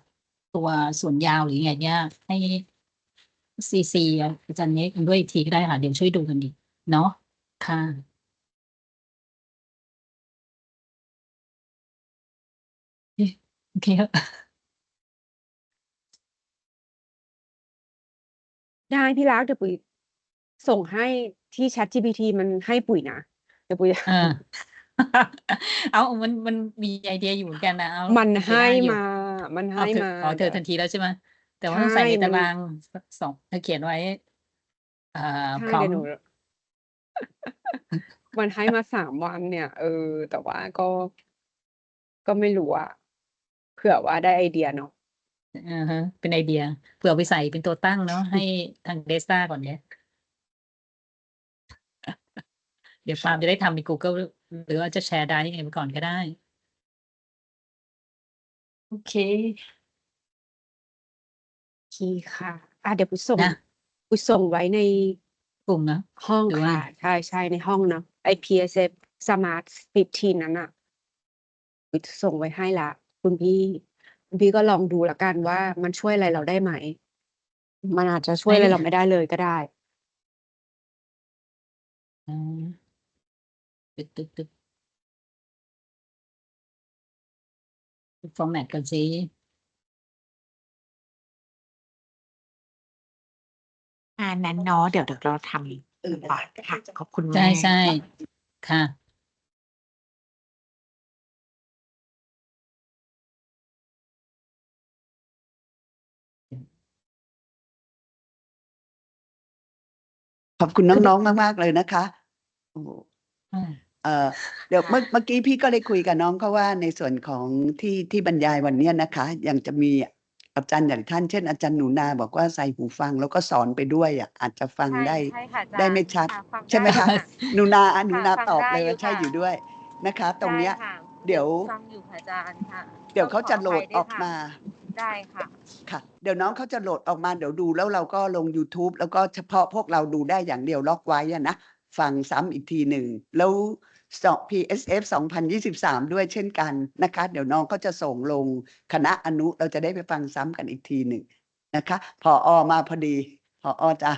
ตัวส่วนยาวหรือยังไงเนี่ย ให้ CC อาจารย์เนทกันด้วยอีกทีก็ได้ค่ะ เดี๋ยวช่วยดูกันอีกเนาะ ค่ะ โอเคค่ะ ได้พี่รัก เดี๋ยวปุ๋ยส่งให้ที่ ChatGPT มันให้ปุ๋ยนะ เดี๋ยวปุ๋ย เออ อ้าว มันมีไอเดียอยู่เหมือนกันนะ อ้าว มัน เป็นไป ให้ ได้อยู่ มา มันให้ เธอ มา เธอทันทีแล้วใช่ไหม? แต่ว่า ใช่ ต้องใส่ใน มั ตาน รางสัก 2 เธอเขียนไว้ ใช่ พร้อ เดี๋ย ม วหนู มันให้มา 3 วันเนี่ย แต่ว่าก็ไม่รู้อะ เผื่อว่าได้ไอเดียเนาะ อะฮะ เป็นไอเดีย เผื่อเอาไปใส่เป็นตัวตั้งเนาะ ให้ทาง Data ก่อนเนี่ย เดี๋ยวปาล์มจะได้ทำในกูเกิล หรือว่าจะแชร์ไดรฟ์ยังไงไปก่อนก็ได้ โอเค โอเคค่ะ เดี๋ยวปุ๋ยส่ง นะ ปุ๋ยส่งไว้ใน กลุ่มเนาะ ห้อง หรือว่า ค่ะ ใช่ ๆ ในห้องเนาะ ไอ้ PSF Smart 15 นั้นน่ะ ปุ๋ยส่งไว้ให้แล้ว คุณพี่ก็ลองดูแล้วกันว่ามันช่วยอะไรเราได้ไหม? มันอาจจะช่วยอะไรเราไม่ได้เลยก็ได้ อ๋อ ตึก ๆ ฟอร์แมตก่อนสิ นั้นเนาะ เดี๋ยวเราทำก่อนค่ะ ขอบคุณแม่ ใช่ ๆ ค่ะ ขอบคุณน้อง ๆ มาก ๆ เลยนะคะ โอ้โฮ อืม เดี๋ยว ค่ะ เมื่อกี้พี่ก็ได้คุยกับน้องเขาว่า ในส่วนของที่บรรยายวันเนี้ยนะคะ ยังจะมีอาจารย์อย่างท่าน เช่น อาจารย์หนูนาบอกว่าใส่หูฟังแล้วก็สอนไปด้วยอะ อาจจะฟัง ใช่ ได้ ใช่ค่ะอาจารย์ ได้ไม่ชัด ค่ะ ฟัง ใช่ไหม ได้ คะ? ค่ะ หนูนา หนูนา ค่ะ ตอบ ฟังได้ เลย อยู่ ว่าใช่ ค่ะ อยู่ด้วยนะคะ ตรง ใช่ เนี้ย ค่ะ เดี๋ยว ฟังอยู่ค่ะอาจารย์ค่ะ เดี๋ยว ต้อง เขา ขอ จะ อ โหล ภั ด ยด้ อ วย อก ค่ะ มา ได้ค่ะ ค่ะ เดี๋ยวน้องเขาจะโหลดออกมา เดี๋ยวดูแล้วเราก็ลงยูทูบ แล้วก็เฉพาะพวกเราดูได้อย่างเดียว ล็อกไว้อะนะ ฟังซ้ำอีกทีหนึ่ง แล้ว PSF 2023 ด้วยเช่นกันนะคะเดี๋ยวน้องก็จะส่งลงคณะอนุเราจะได้ไปฟังซ้ำกันอีกทีหนึ่งนะคะผอ.มาพอดีผอ.จะ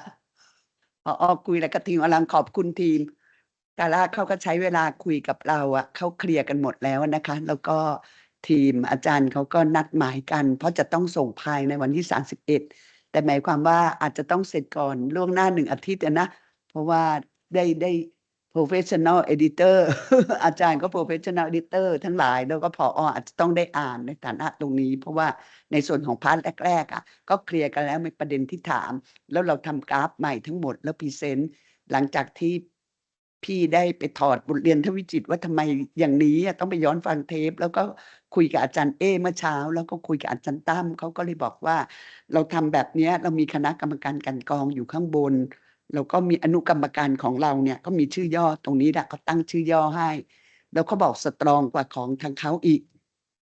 ผอ.คุยแล้วกับทีมกำลังขอบคุณทีมกาล่าเขาก็ใช้เวลาคุยกับเราอะเขาเคลียร์กันหมดแล้วนะคะแล้วก็ทีมอาจารย์เขาก็นัดหมายกันเพราะจะต้องส่งภายในวันที่31แต่หมายความว่าอาจจะต้องเสร็จก่อนล่วงหน้า1 อาทิตย์นะเพราะว่าได้ professional editor อาจารย์ก็ professional editor ทั้งหลายแล้วก็ผอ.อาจจะต้องได้อ่านในฐานะตรงนี้เพราะว่าในส่วนของพาร์ทแรกๆก็เคลียร์กันแล้วในประเด็นที่ถามแล้วเราทำกราฟใหม่ทั้งหมดแล้วพรีเซนต์หลังจากที่พี่ได้ไปถอดบทเรียนทวิจิตรว่าทำไมอย่างนี้ต้องไปย้อนฟังเทปแล้วก็คุยกับอาจารย์เอเมื่อเช้าแล้วก็คุยกับอาจารย์ตั้มเขาก็เลยบอกว่าเราทำแบบนี้เรามีคณะกรรมการกลั่นกรองอยู่ข้างบนแล้วก็มีอนุกรรมการของเราเนี่ยก็มีชื่อย่อตรงนี้แหละเขาตั้งชื่อย่อให้แล้วเขาบอกสตรองกว่าของทางเขาอีก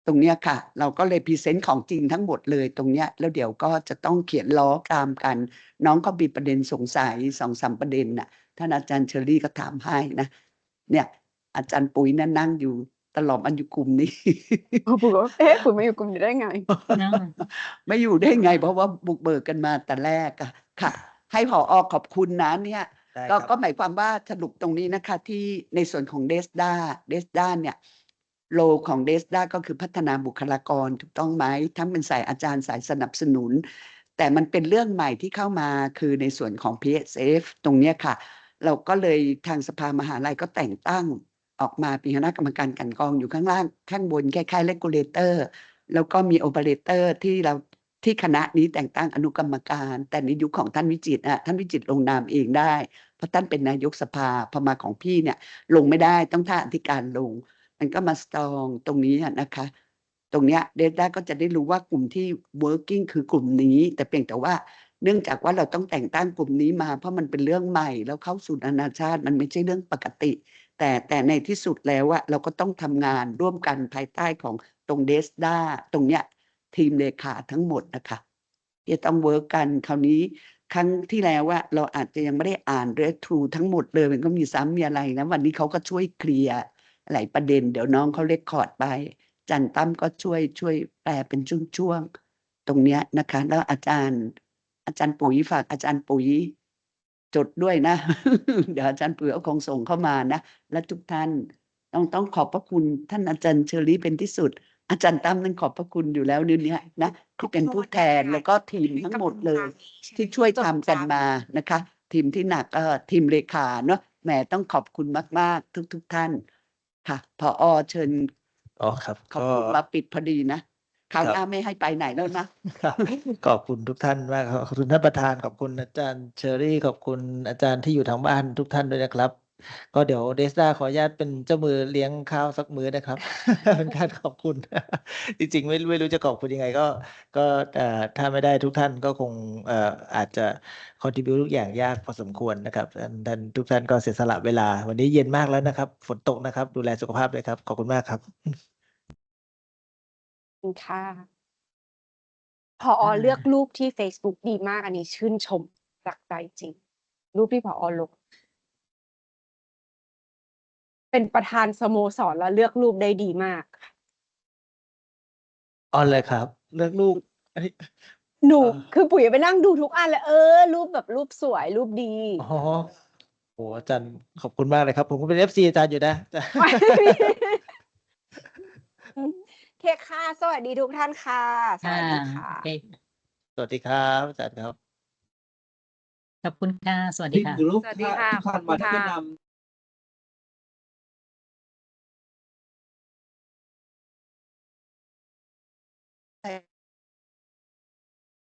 ตรงเนี้ยค่ะเราก็เลยพรีเซนต์ของจริงทั้งหมดเลยตรงเนี้ยแล้วเดี๋ยวก็จะต้องเขียนล้อตามกันน้องก็มีประเด็นสงสัย2-3ประเด็นน่ะท่านอาจารย์เชอรี่ก็ถามให้นะเนี่ยอาจารย์ปุ๋ยนั่งอยู่ตลอดมันอยู่กลุ่มนี้ ปุ๋ยบอกปุ๋ยมาอยู่กลุ่มนี้ได้ไง ไม่อยู่ได้ไงเพราะว่าบุกเบิกกันมาแต่แรกค่ะให้ผอ.ขอบคุณนะเนี่ยก็หมายความว่าสรุปตรงนี้นะคะที่ในส่วนของเดสด้าเนี่ยโลของเดสด้าก็คือพัฒนาบุคลากรถูกต้องไหมทั้งเป็นสายอาจารย์สายสนับสนุนแต่มันเป็นเรื่องใหม่ที่เข้ามาคือในส่วนของ PSF ตรงเนี้ยค่ะเราก็เลยทางสภามหาลัยก็แต่งตั้งออกมาเป็นคณะกรรมการกลั่นกรองอยู่ข้างล่างข้างบนคล้ายๆ regulator แล้วก็มีโอเปอเรเตอร์ที่คณะนี้แต่งตั้งอนุกรรมการแต่ในยุคของท่านวิจิตรท่านวิจิตรลงนามเองได้เพราะท่านเป็นนายกสภาพอมาของพี่เนี่ยลงไม่ได้ต้องท่านอธิการลงมันก็มาสตรองตรงนี้นะคะตรงเนี้ยเดต้าก็จะได้รู้ว่ากลุ่มที่ working คือกลุ่มนี้แต่เพียงแต่ว่าเนื่องจากว่าเราต้องแต่งตั้งกลุ่มนี้มาเพราะมันเป็นเรื่องใหม่แล้วเข้าสู่นานาชาติมันไม่ใช่เรื่องปกติแต่ในที่สุดแล้วเราก็ต้องทำงานร่วมกันภายใต้ของตรงเดสด้าตรงเนี้ยทีมเลขาทั้งหมดนะคะจะต้องเวิร์กกันคราวนี้ครั้งที่แล้วเราอาจจะยังไม่ได้อ่านเรททรูทั้งหมดเลยมันก็มีซ้ำมีอะไรนะวันนี้เขาก็ช่วยเคลียร์หลายประเด็นเดี๋ยวน้องเขาเรคคอร์ดไปจันตั้มก็ช่วยแปลเป็นช่วงๆตรงเนี้ยนะคะแล้วอาจารย์ปุ๋ยฝากอาจารย์ปุ๋ยจดด้วยนะ เดี๋ยวอาจารย์ปุ๋ยเอาคงส่งเข้ามานะและทุกท่านต้องขอบพระคุณท่านอาจารย์เชอรี่เป็นที่สุดอาจารย์ตั้มนั้นขอบพระคุณอยู่แล้วเรื่องนี้นะที่เป็นผู้แทนแล้วก็ทีมทั้งหมดเลยที่ช่วยทำกันมานะคะทีมที่หนักทีมเลขาเนาะแหมต้องขอบคุณมากๆทุกท่านค่ะผอ.เชิญครับขอบคุณมาปิดพอดีนะคราวหน้าไม่ให้ไปไหนแล้วนะ ขอบคุณทุกท่านมากขอบคุณท่านประธานขอบคุณอาจารย์เชอรี่ขอบคุณอาจารย์ที่อยู่ทางบ้านทุกท่านด้วยนะครับก็เดี๋ยวเดสด้าขออนุญาตเป็นเจ้ามือเลี้ยงข้าวสักมื้อนะครับ เป็นการขอบคุณ จริงๆไม่รู้จะขอบคุณยังไงก็ถ้าไม่ได้ทุกท่านก็คงอาจจะคอนทริบิวทุกอย่างยากพอสมควรนะครับท่านทุกท่านก็เสียสละเวลาวันนี้เย็นมากแล้วนะครับฝนตกนะครับดูแลสุขภาพด้วยครับขอบคุณมากครับ ค่ะผอ.เลือกรูปที่ Facebook ดีมากอันนี้ชื่นชมจากใจจริงรูปที่ผอ.ลงเป็นประธานสโมสรแล้วเลือกรูปได้ดีมากอ๋อเลยครับเลือกรูปอันนี้ หนูคือปุ๋ยไปนั่งดูทุกอันเลยรูปแบบรูปสวยรูปดี อ๋อโหอาจารย์ขอบคุณมากเลยครับผมก็เป็น FC อาจารย์อยู่นะ เคค่ะสวัสดีทุกท่านค่ะสวัสดีค่ะ สวัสดีครับอาจารย์ครับ ขอบคุณค่ะสวัสดีค่ะ สวัสดีค่ะขอบคุณค่ะ